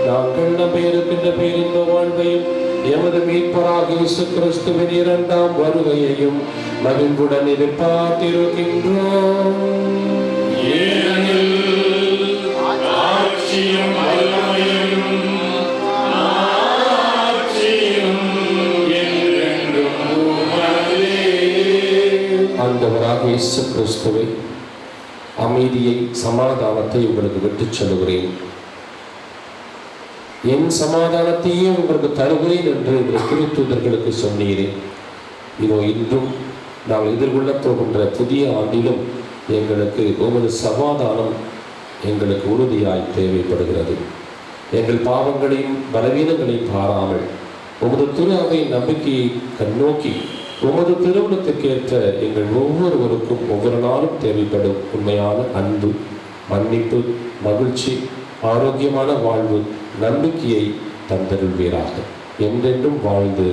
நாங்கள் நம்பியிருக்கின்ற பேரின்ப வாழ்வையும் எமது மீட்பராகிய இயேசு கிறிஸ்துவின் இரண்டாம் வருகையையும் மகிழ்வுடன் எதிர்பார்த்திருக்கின்றோம். ஆண்டவராகிய இயேசு கிறிஸ்துவே, அமைதியை சமாதானத்தை உங்களுக்கு விட்டுச் சொல்லுகிறேன். என் சமாதானத்தையே உங்களுக்கு தருகிறேன் என்று இந்த திருத்தூதர்களுக்கு சொன்னீரேன். இதோ இன்றும் நாங்கள் எதிர்கொள்ளப் போகின்ற புதிய ஆண்டிலும் எங்களுக்கு உமது சமாதானம் எங்களுக்கு உறுதியாய் தேவைப்படுகிறது. எங்கள் பாவங்களையும் பலவீனங்களையும் பாராமல் உமது திரு அவை நம்பிக்கையை கண்ணோக்கி உமது திருமணத்திற்கேற்ற எங்கள் ஒவ்வொருவருக்கும் ஒவ்வொரு நாளும் தேவைப்படும் உண்மையான அன்பு, மன்னிப்பு, மகிழ்ச்சி, ஆரோக்கியமான வாழ்வு, நம்பிக்கையை தந்தருள்வீராக. என்றென்றும் வாழ்ந்து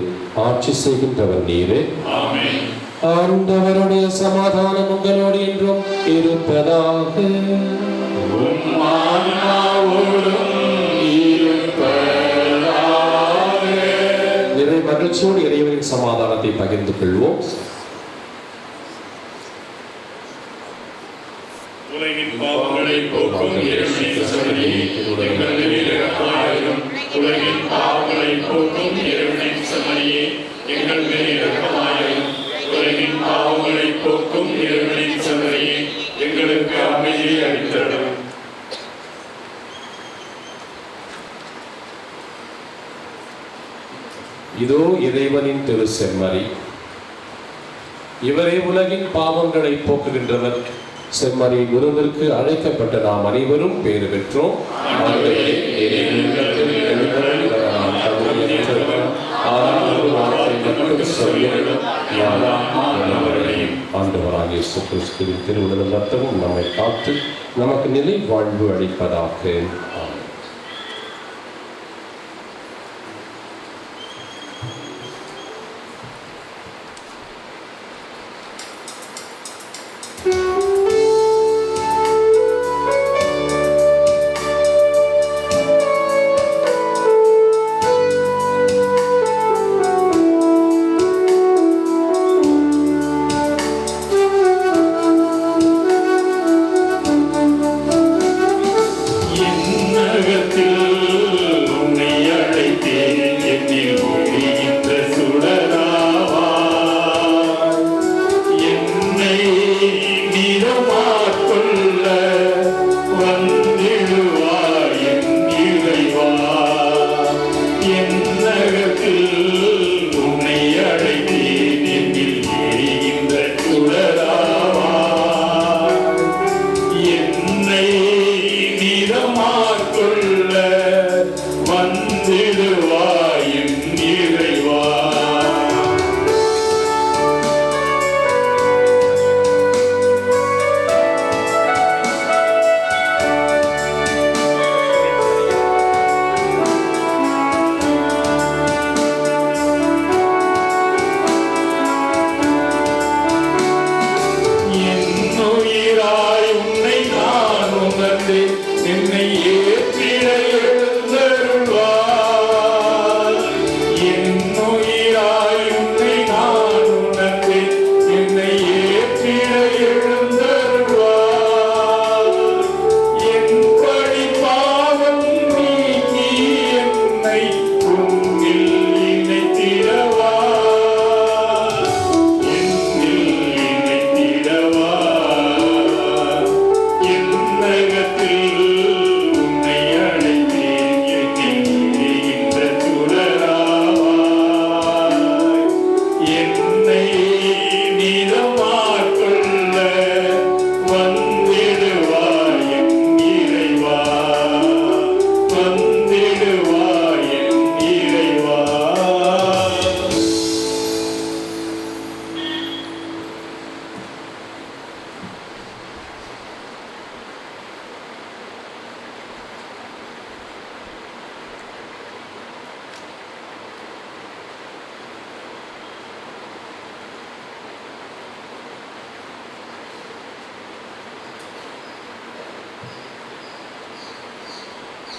ஆட்சி செய்கின்றவர் நீரே. ஆண்டவருடைய சமாதானம் உங்களோடு என்றும் இருப்பதாக. நிறை மகிழ்ச்சியோடு இறைவனின் சமாதானத்தை பகிர்ந்து கொள்வோம். உலகின் பாவங்களை போக்கும் இறைவனின் சமரியே, எங்கள் மேல் இரக்கமாயிரும். உலகின் பாவங்களை போக்கும் இறைவனின் சமரியே, எங்கள் மேல் இரக்கமாயிரும். உலகின் பாவங்களை போக்கும் இறைவனின் சமரியே, எங்களுக்கு அமைதியை அளித்தருளும். இதோ இறைவனின் திரு செம்மறி. இவரே உலகின் பாவங்களை போக்குகின்றவர். செம்மறி விருந்திற்கு அழைக்கப்பட்ட நாம் அனைவரும் பேறு பெற்றோம். ஆண்டவராகிய இயேசு கிறிஸ்துவின் திருவுடலும் ரத்தமும் நம்மை காத்து நமக்கு நிலை வாழ்வு அளிப்பதாக.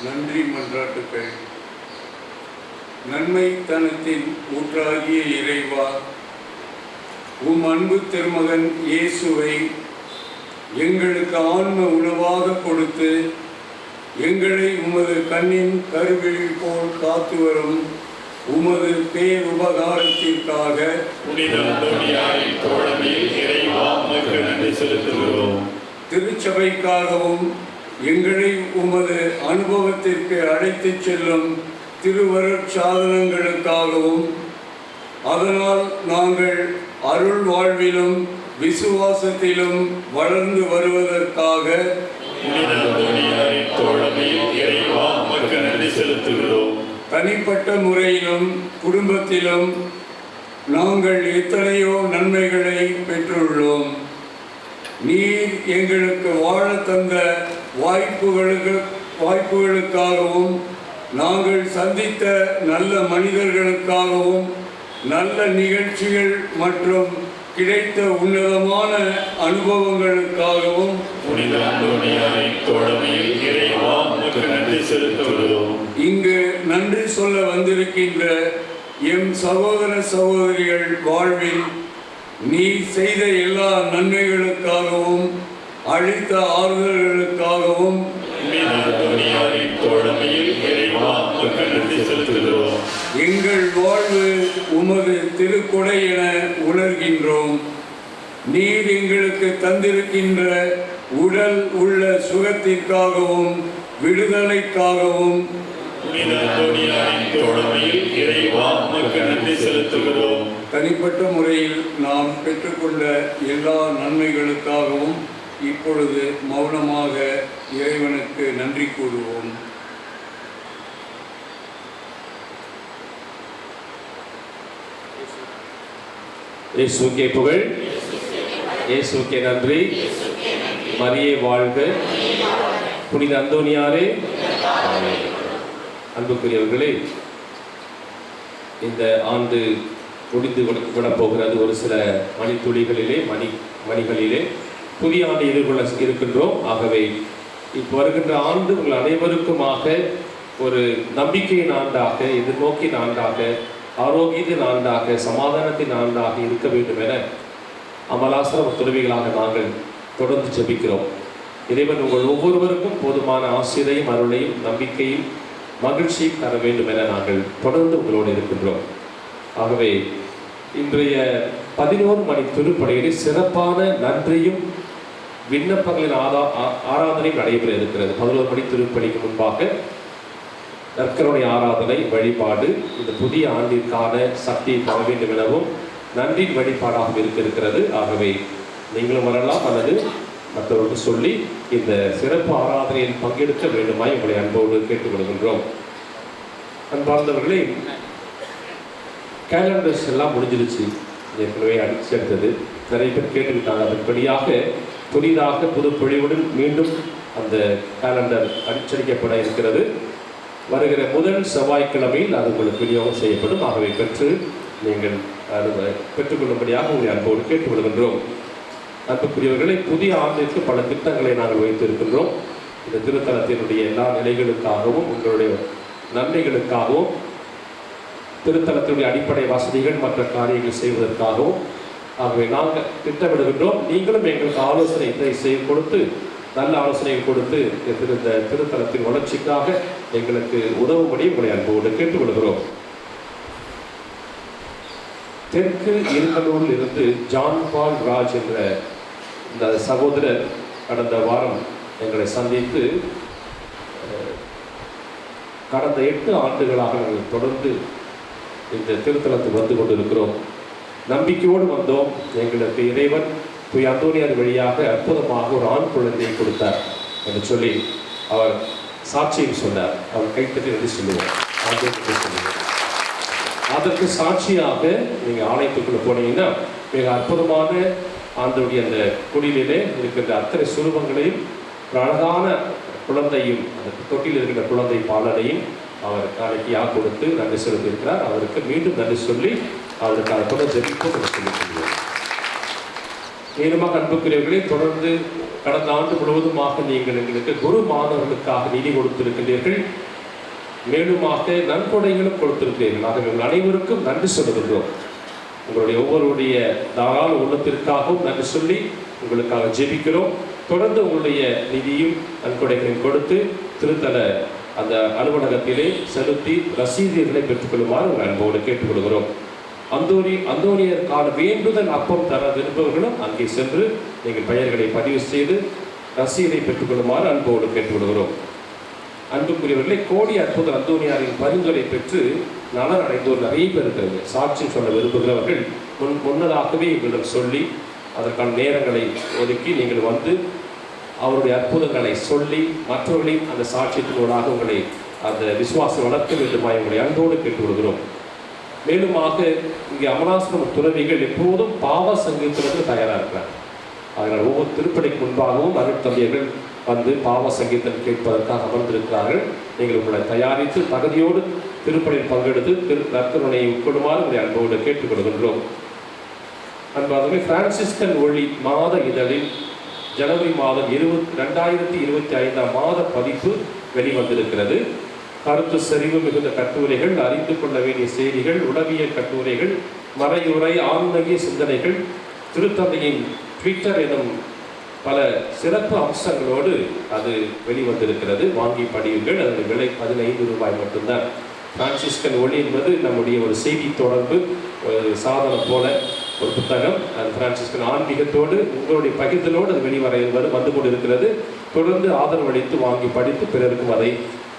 நன்றி மன்றாட்டுக்கள். நன்மை தனத்தின் ஊற்றாகிய இறைவா, உம் அன்பு திருமகன் இயேசுவை எங்களுக்கு ஆன்ம உணவாக கொடுத்து எங்களை உமது கண்ணின் கருவிழி போல் காத்து வரும் உமது பேருபகாரத்திற்காக புனித அந்தோனியாரின் தோழமையில் இறைவா உமக்கு நன்றி செலுத்துகிறோம். திருச்சபைக்காகவும் எங்களை உமது அனுபவத்திற்கு அழைத்துச் செல்லும் திருவருட் சாதனங்களுக்காகவும் அதனால் நாங்கள் அருள் வாழ்விலும் விசுவாசத்திலும் வளர்ந்து வருவதற்காக புனித அந்தோனியாரின் தோழமையில் இறைவா உமக்கு நன்றி செலுத்துகிறோம். தனிப்பட்ட முறையிலும் குடும்பத்திலும் நாங்கள் எத்தனையோ நன்மைகளை பெற்றுள்ளோம். நீர் எங்களுக்கு வாழ தந்த வாய்ப்புகளுக்காகவும் நாங்கள் சந்தித்த நல்ல மனிதர்களுக்காகவும் நல்ல நிகழ்ச்சிகள் மற்றும் கிடைத்த உன்னதமான அனுபவங்களுக்காகவும் புனித அந்தோனியாரின் தோழமையில் இறைவா உமக்கு நன்றி செலுத்துகிறோம். இங்கு நன்றி சொல்ல வந்திருக்கின்ற எம் சகோதர சகோதரிகள் வாழ்வில் நீ செய்த எல்லா நன்மைகளுக்காகவும் அளித்த ஆறுதல்களுக்காகவும் புனித அந்தோனியாரின் தோழமையில் இறைவா உமக்கு நன்றி செலுத்துகிறோம். எங்கள் வாழ்வு உமது திருக்கொடை என உணர்கின்றோம். நீர் எங்களுக்கு தந்திருக்கின்ற உடல் உள்ள சுகத்திற்காகவும் விடுதலைக்காகவும் புனித அந்தோனியாரின் தோழமையில் இறைவா உமக்கு நன்றி செலுத்துகிறோம். தனிப்பட்ட முறையில் நாம் பெற்றுக்கொண்ட எல்லா நன்மைகளுக்காகவும் இப்பொழுது மௌனமாக இறைவனுக்கு நன்றி கூறுவோம். இயேசுவுக்கே புகழ், இயேசுவுக்கே நன்றி. மரியே வாழ்க, புனித அந்தோனியாரே. அன்புக்குரியவர்களே, இந்த ஆண்டு முடிந்து விடப் போகிறது. ஒரு சில மணிகளிலே புதிய ஆண்டு எதிர்கொள்ள இருக்கின்றோம். ஆகவே இப்போ வருகின்ற ஆண்டு உங்கள் அனைவருக்குமாக ஒரு நம்பிக்கையின் ஆண்டாக, எதிர்நோக்கின் ஆண்டாக, ஆரோக்கியத்தின் ஆண்டாக, சமாதானத்தின் ஆண்டாக இருக்க வேண்டும் என அமலாசிரம துறவிகளாக நாங்கள் தொடர்ந்து ஜெபிக்கிறோம். இறைவன் உங்கள் ஒவ்வொருவருக்கும் போதுமான ஆசிரியையும் அருளையும் நம்பிக்கையும் மகிழ்ச்சியும் தர வேண்டும் என நாங்கள் தொடர்ந்து உங்களோடு இருக்கின்றோம். ஆகவே இன்றைய 11 மணி திருப்படையில் சிறப்பான நன்றியும் விண்ணப்பங்களின் ஆராதனையும் நடைபெற இருக்கிறது. 11 மணி திருப்பலிக்கு முன்பாக நற்கருணை ஆராதனை வழிபாடு இந்த புதிய ஆண்டிற்கான சக்தியை தர வேண்டும் எனவும் நன்றியின் வழிபாடாக இருக்கிறது. ஆகவே நீங்களும் வரலாம் அல்லது மற்றவர்களுக்கு சொல்லி இந்த சிறப்பு ஆராதனையில் பங்கெடுக்க வேண்டுமாய் உங்களை அன்போடு கேட்டுக்கொள்கின்றோம். அன்பார்ந்தவர்களே, கேலண்டர்ஸ் எல்லாம் முடிஞ்சிருச்சு. ஏற்கனவே அடிச்சு எடுத்தது நிறைய பேர் கேட்டுக்கிட்டாங்க. அதன்படியாக புதிதாக புது பொழிவுடன் மீண்டும் அந்த கேலண்டர் அடிச்சடிக்கப்பட இருக்கிறது. வருகிற முதல் செவ்வாய்க்கிழமையில் அது உங்களுக்கு விநியோகம் செய்யப்படும். ஆகவே நீங்கள் பெற்றுக்கொள்ளும்படியாக உங்களை அன்போடு கேட்டுக்கொள்கின்றோம். அன்புக்குரியவர்களை, புதிய ஆண்டிற்கு பல திட்டங்களை நாங்கள் வைத்திருக்கின்றோம். இந்த திருத்தலத்தினுடைய எல்லா நிலைகளுக்காகவும் உங்களுடைய நன்மைகளுக்காகவும் திருத்தலத்தினுடைய அடிப்படை வசதிகள் மற்ற காரியங்கள் செய்வதற்காகவும் ஆகவே நாங்கள் திட்டமிடுகின்றோம். நீங்களும் எங்களுக்கு ஆலோசனை கொடுத்து நல்ல ஆலோசனைகள் கொடுத்து இந்த திருத்தலத்தின் வளர்ச்சிக்காக எங்களுக்கு உதவும்படி உங்களை அன்போடு கேட்டுக்கொள்கிறோம். தெற்கு இருங்கலூரில் இருந்து ஜான் பால் ராஜ் என்ற இந்த சகோதரர் கடந்த வாரம் எங்களை சந்தித்து கடந்த 8 ஆண்டுகளாக நாங்கள் தொடர்ந்து இந்த திருத்தலத்துக்கு வந்து கொண்டிருக்கிறோம். நம்பிக்கையோடு வந்தோம். எங்களுக்கு இறைவன் தூய அந்தோனியார் வழியாக அற்புதமாக ஒரு ஆண் குழந்தையை கொடுத்தார் என்று சொல்லி அவர் சாட்சியும் சொன்னார். அவர் கைத்தட்டி நன்றி சொல்லுவோம். அதற்கு சாட்சியாக நீங்கள் ஆலயத்துக்குள்ளே போனீங்கன்னா மிக அற்புதமான ஆண்டவருடைய அந்த குடிலிலே இருக்கின்ற அத்தனை சுரூபங்களையும் அழகான குழந்தையும் அந்த தொட்டியில் இருக்கின்ற குழந்தை பாலனையும் அவர் காணிக்கையாக கொடுத்து நன்றி செலுத்தியிருக்கிறார். அவருக்கு மீண்டும் நன்றி சொல்லி அவருக்கு அதை தொடர்ந்து ஜெபிப்போம் என்று சொல்லி சொல்லுவோம். மேலுமாக அன்புக்குரியவர்களை தொடர்ந்து கடந்த ஆண்டு முழுவதுமாக நீங்கள் எங்களுக்கு குரு மாணவர்களுக்காக நிதி கொடுத்திருக்கின்றீர்கள், மேலுமாக நன்கொடைகளும் கொடுத்திருக்கிறீர்கள். ஆகவே உங்கள் அனைவருக்கும் நன்றி சொல்லுகின்றோம். உங்களுடைய ஒவ்வொருடைய தாராள உள்ளத்திற்காகவும் நன்றி சொல்லி உங்களுக்காக ஜெபிக்கிறோம். தொடர்ந்து உங்களுடைய நிதியும் நன்கொடைகளையும் கொடுத்து திருத்தல அந்த அலுவலகத்திலே செலுத்தி ரசீதுகளை பெற்றுக்கொள்ளுமாறு உங்கள் அன்போடு கேட்டுக்கொள்கிறோம். அந்தோனியருக்கான வேண்டுதல் அப்பம் தர விரும்பவர்களும் அங்கே சென்று நீங்கள் பெயர்களை பதிவு செய்து ரசீதை பெற்றுக்கொள்ளுமாறு அன்போடு கேட்டுக்கொள்கிறோம். அன்புக்குரியவர்களை கோடி அற்புத அந்தோனியாரின் பரிந்துரை பெற்று நலன் அடைந்தோர் நிறைய பேர் இருக்கிறது. சாட்சி சொல்ல விரும்புகிறவர்கள் முன்னதாகவே எங்களிடம் சொல்லி அதற்கான நேரங்களை ஒதுக்கி நீங்கள் வந்து அவருடைய அற்புதங்களை சொல்லி மற்றவர்களையும் அந்த சாட்சியத்தினூடாக உங்களை அந்த விசுவாசம் வளர்க்க வேண்டுமாய் உங்களை அன்போடு கேட்டுக்கொள்கிறோம். மேலுமாக இங்கே அமலாசிரம துறவிகள் எப்போதும் பாவ சங்கீதத்திற்கு தயாராக இருக்கிறார். அதனால் ஒவ்வொரு திருப்பணிக்கு முன்பாகவும் அருட்தந்தையர்கள் வந்து பாவ சங்கீதம் கேட்பதற்காக அமர்ந்திருக்கிறார்கள். நீங்கள் உங்களை தயாரித்து தகுதியோடு திருப்பணியில் பங்கெடுத்து நற்கருணையை உட்கொள்ளுமாறு உங்களை அன்போடு கேட்டுக்கொள்கின்றோம். அன்பாகவே பிரான்சிஸ்கன் ஒளி மாத இதழில் ஜனவரி மாதம் 2025 மாத பதிப்பு வெளிவந்திருக்கிறது. கருத்து செறிவு மிகுந்த கட்டுரைகள், அறிந்து கொள்ள வேண்டிய செய்திகள், உளவியல் கட்டுரைகள், மறையுறை, ஆன்மீக சிந்தனைகள், திருத்தந்தையின் ட்விட்டர் எனும் பல சிறப்பு அம்சங்களோடு அது வெளிவந்திருக்கிறது. வாங்கி படியுங்கள். அதனுடைய விலை 15 ரூபாய் மட்டும்தான். பிரான்சிஸ்கன் ஒளி என்பது நம்முடைய ஒரு செய்தி தொடர்பு சாதனம் போல ஒரு புத்தகம். அது பிரான்சிஸ்கன் ஆன்மீகத்தோடு உங்களுடைய பகிர்தலோடு அது வந்து கொண்டிருக்கிறது. தொடர்ந்து ஆதரவளித்து வாங்கி படித்து பிறருக்கும் அதை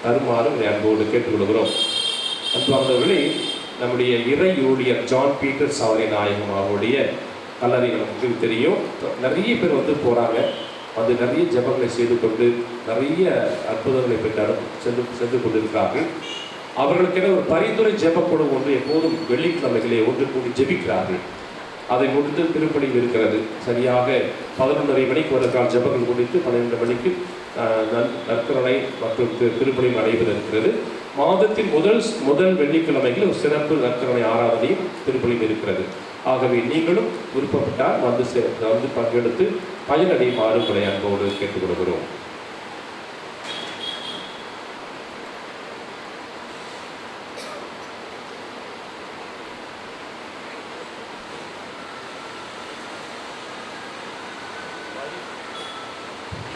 தருமாறு அன்போடு கேட்டுக்கொள்கிறோம். அன்பானவர்களே, நம்முடைய இறை ஊழியர் ஜான் பீட்டர்ஸ் அவரை நாயகம் அவருடைய கல்லறை நமக்கு தெரியும். நிறைய பேர் வந்து போகிறாங்க, வந்து நிறைய ஜெபங்களை செய்து கொண்டு நிறைய அற்புதங்களை பெற்று சென்று கொண்டிருக்கிறார்கள். அவர்களுக்கென ஒரு பரிந்துரை ஜெபக்கூடம் ஒன்று எப்போதும் வெள்ளிக்கிழமைகளே ஒன்று கூடி ஜெபிக்கிறார்கள். அதை முடித்து திருப்பணியில் இருக்கிறது. சரியாக 11:30 மணிக்கு வருகிறால் ஜெபங்கள் முடித்து 12 மணிக்கு நற்கருணை மற்றும் திருப்பணியும் நடைபெறுகிறது. மாதத்தின் முதல் வெள்ளிக்கிழமைகளில் ஒரு சிறப்பு நற்கருணை ஆராதனையும் திருப்பணியும் இருக்கிறது. ஆகவே நீங்களும் விருப்பப்பட்டால் வந்து பங்கெடுத்து பயனடையுமாறு உங்களை அன்போடு கேட்டுக்கொள்கிறோம்.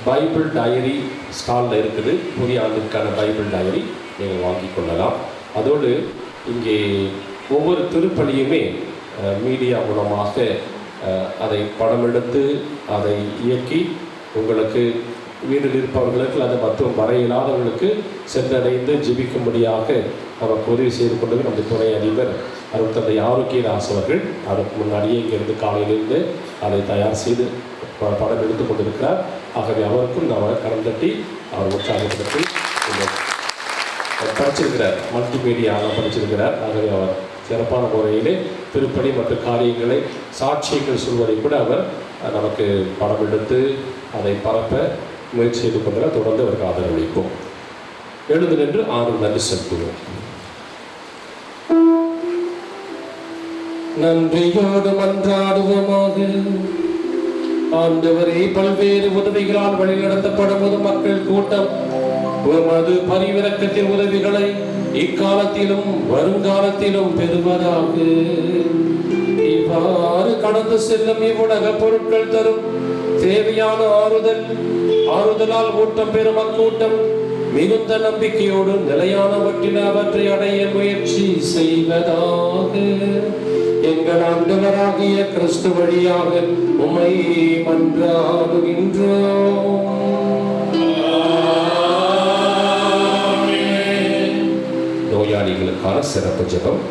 பைபிள் டைரி ஸ்டாலில் இருக்குது. புதிய ஆண்டிற்கான பைபிள் டைரி நீங்கள் வாங்கி கொள்ளலாம். அதோடு இங்கே ஒவ்வொரு திருப்பலியுமே மீடியா மூலமாக அதை படம் எடுத்து அதை இயக்கி உங்களுக்கு வீட்டில் இருப்பவர்களுக்கு அது மற்றும் வர இல்லாதவர்களுக்கு சென்றடைந்து ஜெபிக்கும்படியாக நமக்கு உதவி செய்து கொண்டது நமது துணை அதிபர் அருட்தந்தை ஆரோக்கியதாஸ் அவர்கள். அதுக்கு முன்னாடியே இங்கிருந்து காலையிலிருந்து அதை தயார் செய்து படம் எடுத்து கொண்டிருக்கிறார். ஆகவே அவருக்கும் நாம் கரம் தட்டி அவர் உற்சாகப்படுத்தி படிச்சிருக்கிறார், மல்டிமீடியாவில் படிச்சிருக்கிறார். ஆகவே அவர் சிறப்பான முறையிலே திருப்பணி மற்றும் காரியங்களை சாட்சியங்கள் சொல்வதை கூட அவர் நமக்கு படம் எடுத்து அதை பரப்ப முயற்சி செய்து கொண்டால் தொடர்ந்து அவருக்கு ஆதரவளிப்போம். எழுந்து நின்று 6 நன்றி செலுத்துவோம். நன்றியோடு மன்றாடுவோமாக. ஆண்டவரே, பல்வேறு உதவிகளால் வழிநடத்தப்படும் பொதுமக்கள் கூட்டம் உமது பரிவிரக்கத்தின் உதவிகளை இக்காலத்திலும் வருங்காலத்திலும் பெறுவதாக. இவ்வாறு கடந்து செல்லும் இவ்வுலக பொருட்கள் தரும் தேவையான ஆறுதலால் ஊட்டம் பெறும் அக்கூட்டம் மிகுந்த நம்பிக்கையோடு நிலையானவற்றில் அவற்றை அடைய முயற்சி செய்வதாக. எங்கள் ஆண்டவராகிய கிறிஸ்து வழியாக உம்மை மன்றாடுகின்றோம். நோயாளிகளுக்கான சிறப்பு ஜெபம்.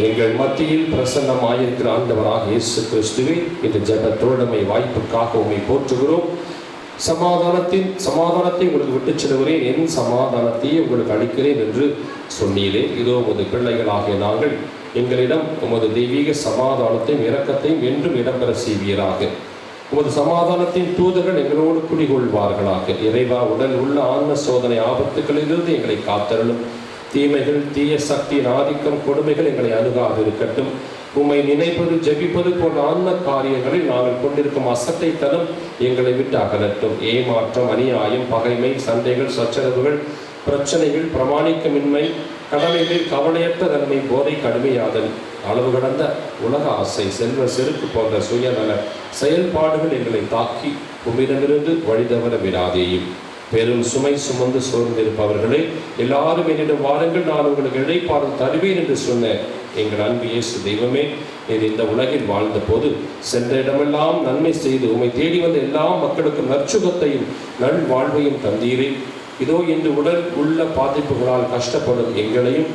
எங்கள் மத்தியில் பிரசன்னமாயிருக்கிற ஆண்டவராக இயேசு கிறிஸ்துவே, இந்த ஜெப தோழமை வாய்ப்புக்காக உம்மை போற்றுகிறோம். சமாதானத்தை உங்களுக்கு விட்டுச் செல்கிறேன், என் சமாதானத்தையே உங்களுக்கு அளிக்கிறேன் என்று சொன்னீரே. இதோ உமது பிள்ளைகளாகிய நாங்கள் எங்களிடம் உமது தெய்வீக சமாதானத்தையும் இரக்கத்தையும் என்றும் இடம்பெற செய்வீராக. உமது சமாதானத்தின் தூதர்கள் எங்களோடு குடிகொள்வார்களாக. இறைவா, உடல் உள்ள ஆன்ம சோதனை ஆபத்துகளிலிருந்து எங்களை காத்தருளும். தீமைகள், தீய சக்தியின் ஆதிக்கம், கொடுமைகள் எங்களை அணுகாது இருக்கட்டும். உம்மை நினைப்பது ஜெபிப்பது போன்ற ஆன்ம காரியங்களில் நாங்கள் கொண்டிருக்கும் அசட்டைத்தனம் எங்களை விட்டு அகலட்டும். ஏமாற்றம், அநியாயம், பகைமை, சண்டைகள், சச்சரவுகள், பிரச்சனைகள், பிரமாணிக்கமின்மை, கடமைகளில் கவலையற்ற தன்மை, போதை, கடுமையாதல், அளவு கடந்த உலக ஆசை, செல்வ செருக்கு போன்ற சுயநல செயல்பாடுகள் எங்களை தாக்கி உம்மிடமிருந்து வழிதவர விடாதேயும். பெரும் சுமை சுமந்து சோர்ந்திருப்பவர்களே, எல்லாரும் என்னிடம் வாருங்கள், நான் உங்களுக்கு இளைப்பாறுதல் தருவேன் என்று சொன்ன எங்கள் அன்பு இயேசு தெய்வமே, நீர் இந்த உலகில் வாழ்ந்த போது சென்ற இடமெல்லாம் நன்மை செய்து உம்மை தேடி வந்த எல்லா மக்களுக்கும் நற்சுகத்தையும் நல்வாழ்வையும் தந்தீரே. இதோ இன்று உடல் உள்ள பாதிப்புகளால் கஷ்டப்படும் எங்களையும்,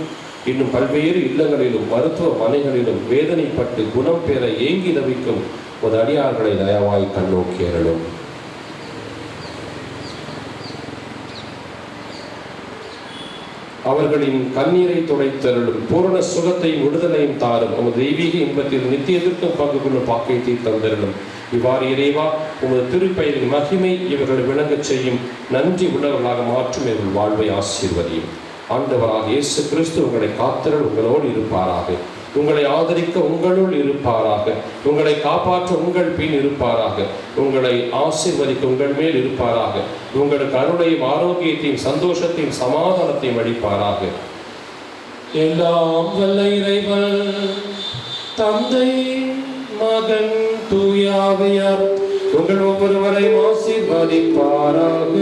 இன்னும் பல்வேறு இல்லங்களிலும் மருத்துவமனைகளிலும் வேதனைப்பட்டு குணம் பெற ஏங்கி தவிக்கும் ஒரு அடியார்களை தயவாய் கண்ணோக்கி அருளும். அவர்களின் கண்ணீரை துடைத்தருளும். பூரண சுகத்தையும் விடுதலையும் தாரும். உமது தெய்வீக இன்பத்தில் நித்தியத்திற்கும் பங்கு கொள்ளும் பாக்கியத்தை தந்தருளும். இவ்வாறு இறைவா, உமது திருப்பெயரின் மகிமை இவர்களை விளங்கச் செய்யும் நன்றி உள்ளவர்களாக மாற்றும் இவர்கள் வாழ்வை ஆசீர்வதியும். ஆண்டவராக இயேசு கிறிஸ்து உங்களை காத்தருள் உங்களோடு இருப்பாராக. உங்களை ஆதரிக்க உங்களுள் இருப்பாராக. உங்களை காப்பாற்ற உங்கள் பின் இருப்பாராக. உங்களை ஆசீர்வதிக்க உங்கள் மேல் இருப்பாராக. உங்களுக்கு அருளையும் ஆரோக்கியத்தையும் சந்தோஷத்தையும் சமாதானத்தையும் அளிப்பாராக. எல்லாம் வல்ல இறைவன் தந்தை, மகன், தூய ஆவியார் உங்கள் ஒவ்வொருவரையும் ஆசீர்வதிப்பாராக.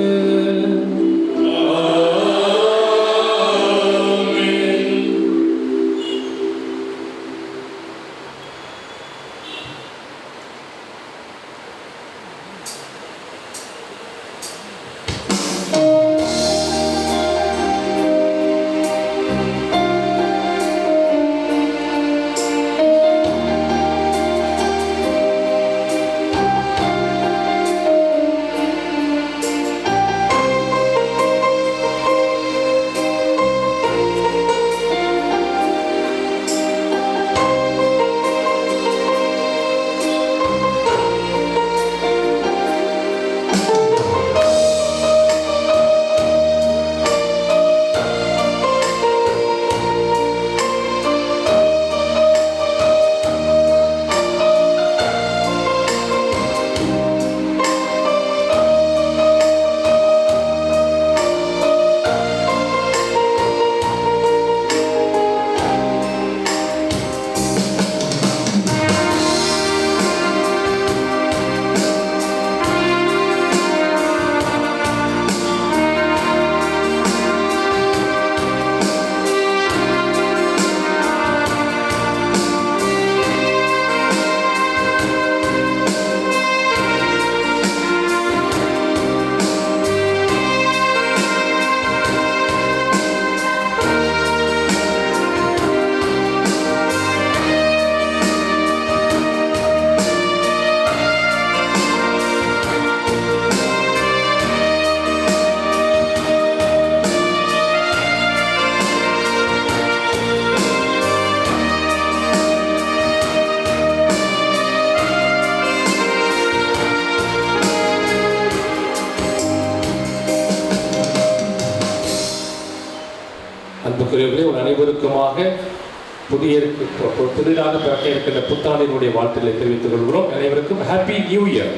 அன்புக்குரியவர்களே, உங்கள் அனைவருக்குமாக புதிதாக பிறக்க இருக்கின்ற புத்தாண்டினுடைய வாழ்த்துக்களை தெரிவித்துக் கொள்கிறோம். அனைவருக்கும் ஹாப்பி நியூ இயர்.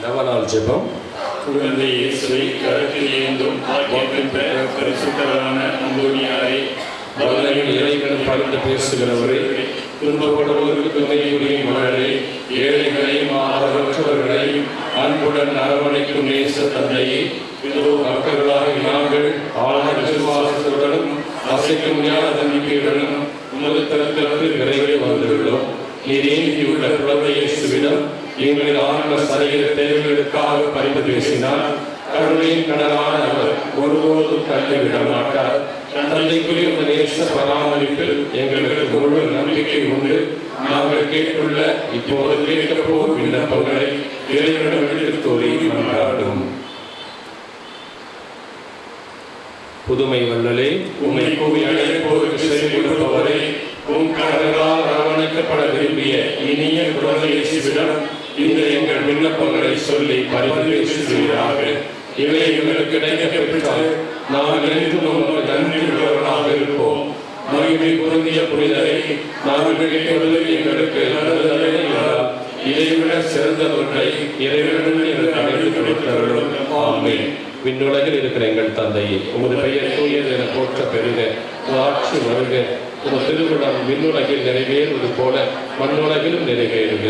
நவநாள் ஜெபம். குழந்தை இயேசுவை கருத்தில் ஏந்தும் பாக்கியம் பெற்ற பரிசுத்தரான அந்தோனியாரை, அவர்களின் இறைவன் பரிந்து பேசுகிறவரே, துன்பப்படுவோருக்கு துணை புரியும் மகளே, ஏழைகளையும் ஆதரவற்றவர்களையும் அன்புடன் அரவணைக்கும் நேச தந்தையே, இதோ மக்களாக நாங்கள் ஆழ்ந்த விசுவாசத்துடனும் அசைக்க முடியாத நம்பிக்கையுடனும் உமது தரத்திற்கு விரைவில் வந்துள்ளோம். நீர் ஏந்தியுள்ள குழந்தை இயேசுவிடம் எங்களின் ஆன்ம சரீர தேவைகளுக்காக பரிந்து பேசினார். கருணையின் கடலான அவர் ஒருபோதும் கைவிட மாட்டார். தந்தைக்குரிய நேச பராமரிப்பில் எங்களுக்கு முழு நம்பிக்கை உண்டு. நாங்கள் கேட்டுள்ள இப்போது கேட்கப் போகும் விண்ணப்பங்களை இறைவனிடம் எடுத்துரை கொண்டாடும். புதுமை வள்ளலே, உம்மை கூவி அழைப்போருக்கு செவி கொடுப்பவரே, உம் கடலால் அரவணைக்க அழைக்கப்பட விரும்பிய இனிய குழந்தை இயேசுவிடம் இந்த எங்கள் விண்ணப்பங்களை சொல்லி பரிந்துரை செய்வீராக. இவை எங்களுக்கு கிடைக்கப்பெற்றால் நாங்கள் என்றும் உமக்கு நன்றி உள்ளவர்களாக இருப்போம். மகிமை பொருந்திய புனிதரை நாங்கள் கேட்பது எங்களுக்கு நல்லதல்ல என்றால் இதைவிட சிறந்த ஒன்றை இறைவனுடன் எங்களுக்கு அழைத்து கொடுத்தவர்களும். ஆமென். விண்ணுலகில் இருக்கிற எங்கள் தந்தையே, உமது பெயர் தூயது என போற்ற பெருக, உமது ஆட்சி வருக, உமது திருவிழம் விண்ணுலகில் நிறைவேறுவது போல மண்ணுலகிலும் நிறைவேறுக.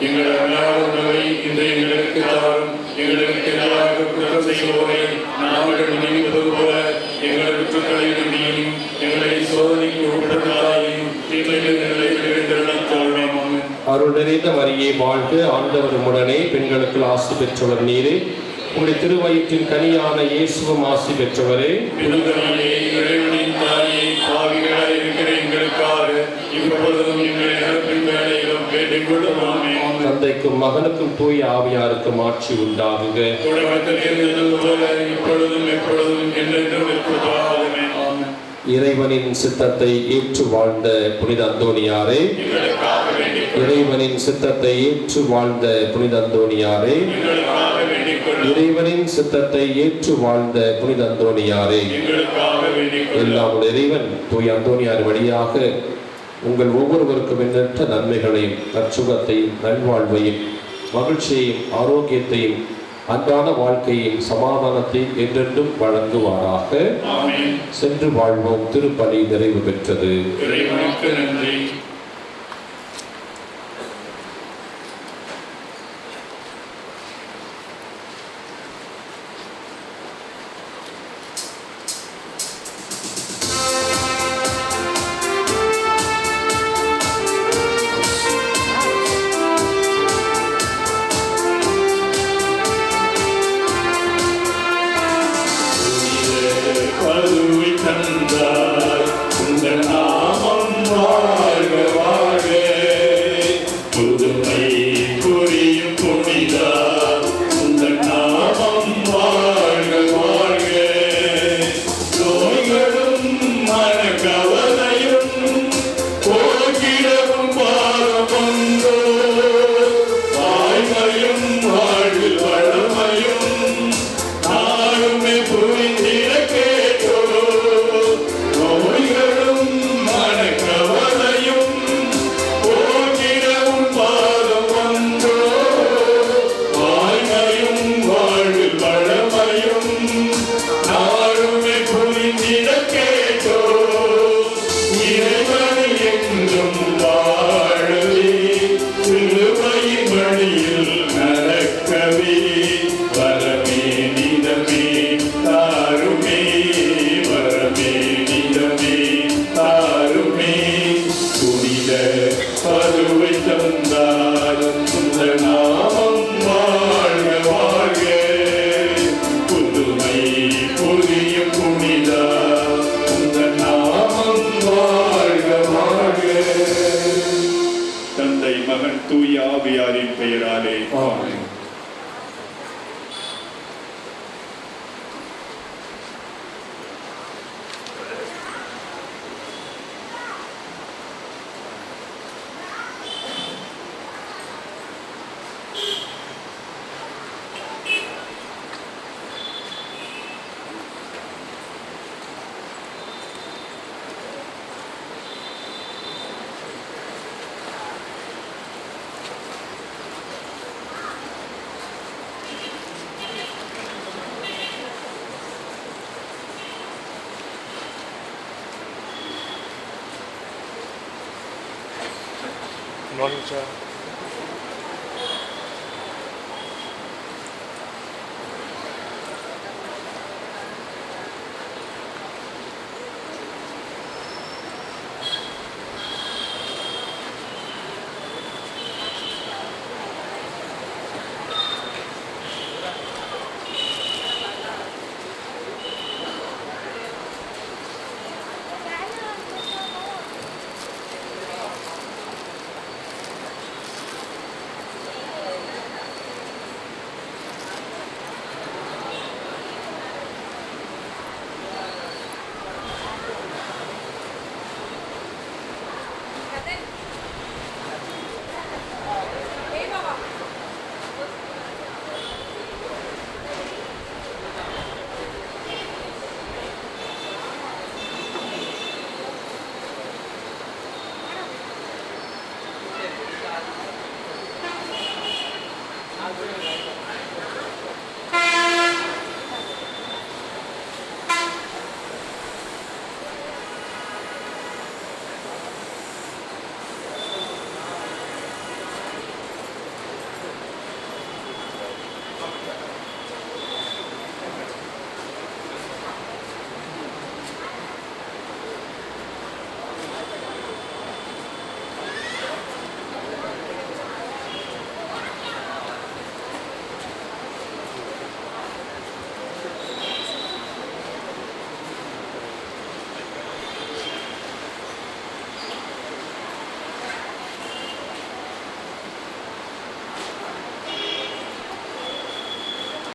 எங்கள் அன்றாட உணவை இன்று எங்களுக்கு தாரும். எங்களுக்கு எதிராக குற்றம் செய்வோரை நாங்கள் மன்னிப்பது போல எங்கள் குற்றங்களை மன்னியும். எங்களை சோதனைக்கு உட்படுத்தாதையும் தீமைகளை விடுவித்தருளும். அருள் நிறைந்த மரியே வாழ்க, ஆண்டவர் உடனே பெண்களுக்கு ஆசி பெற்றவர் நீரே. உங்களுடைய திருவயிற்றின் கனியான இயேசுவும் ஆசி பெற்றவரே. இறைவனின் தாயே, பாவிகளாய் இருக்கிற எங்களுக்காக இப்பொழுதும் எங்கள் இறப்பின் வேளையிலும் வேண்டிக் கொள்ளும். ஆமென். தந்தைக்கும் மகனுக்கும் தூய ஆவியாருக்கும் ஆட்சி உண்டாகுக. தொடக்கத்தில் இருந்தது போல இப்பொழுதும் எப்பொழுதும் என்றென்றும் இருப்பதாக. ஆமென். இறைவனின் சித்தத்தை ஏற்று வாழ்ந்த புனித அந்தோணியாரே, எங்களுக்காக வேண்டிக் கொள்ளும். இறைவனின் சித்தத்தை ஏற்று வாழ்ந்த புனித அந்தோணியாரே, எங்களுக்காக வேண்டிக் கொள்ளும். இறைவனின் சித்தத்தை ஏற்று வாழ்ந்த புனித அந்தோணியாரே, எங்களுக்காக வேண்டிக் கொள்ளும். எல்லாம் இறைவன் தூய அந்தோணியார் வழியாக உங்கள் ஒவ்வொருவருக்கும் எண்ணற்ற நன்மைகளையும் நற்சுகத்தையும் நல்வாழ்வையும் மகிழ்ச்சியையும் ஆரோக்கியத்தையும் அன்றாட வாழ்க்கையின் சமாதானத்தையும் என்றென்றும் வழங்குவாராக. ஆமென். சென்று வாழ்வோம். திருப்பலி நிறைவு பெற்றது. இறைவனுக்கு நன்றி. பதுவை தந்தாய் உங்கள் நாமம் வாழ்க வாழ்க. புதுமை புரியும் புனிதா உங்கள் நாமம் வாழ்க வாழ்க. நோய்களும் மனக்கவலையும் போக்கிடவும் பாரம் ஒன்றோ. வாய்மையும் வாழ்வில் வளமையும் நாளுமே புரிந்திட கேட்டோ. நோய்களும் மனக்கவலையும் போக்கிடவும் பாதம் வந்தோ. வாய்மையும் வாழ்வில் வளமையும் நாளுமே புரிந்திட கேட்டோ. இறைவனை என்றும் வாழவே சிலுவையின் வழியில் நடக்கவே வரமே நிதமே தாருமே. வரமே நிதமே தாருமே. புனித பதுவை தந்தாய் உங்கள் நாமம் வாழ்க வாழ்க. புதுமை புரியும் புனிதா உங்கள் நாமம் வாழ்க வாழ்க. தந்தை மகன் தூய ஆவியாரின் பெயராலே ஆமென். Good morning, sir.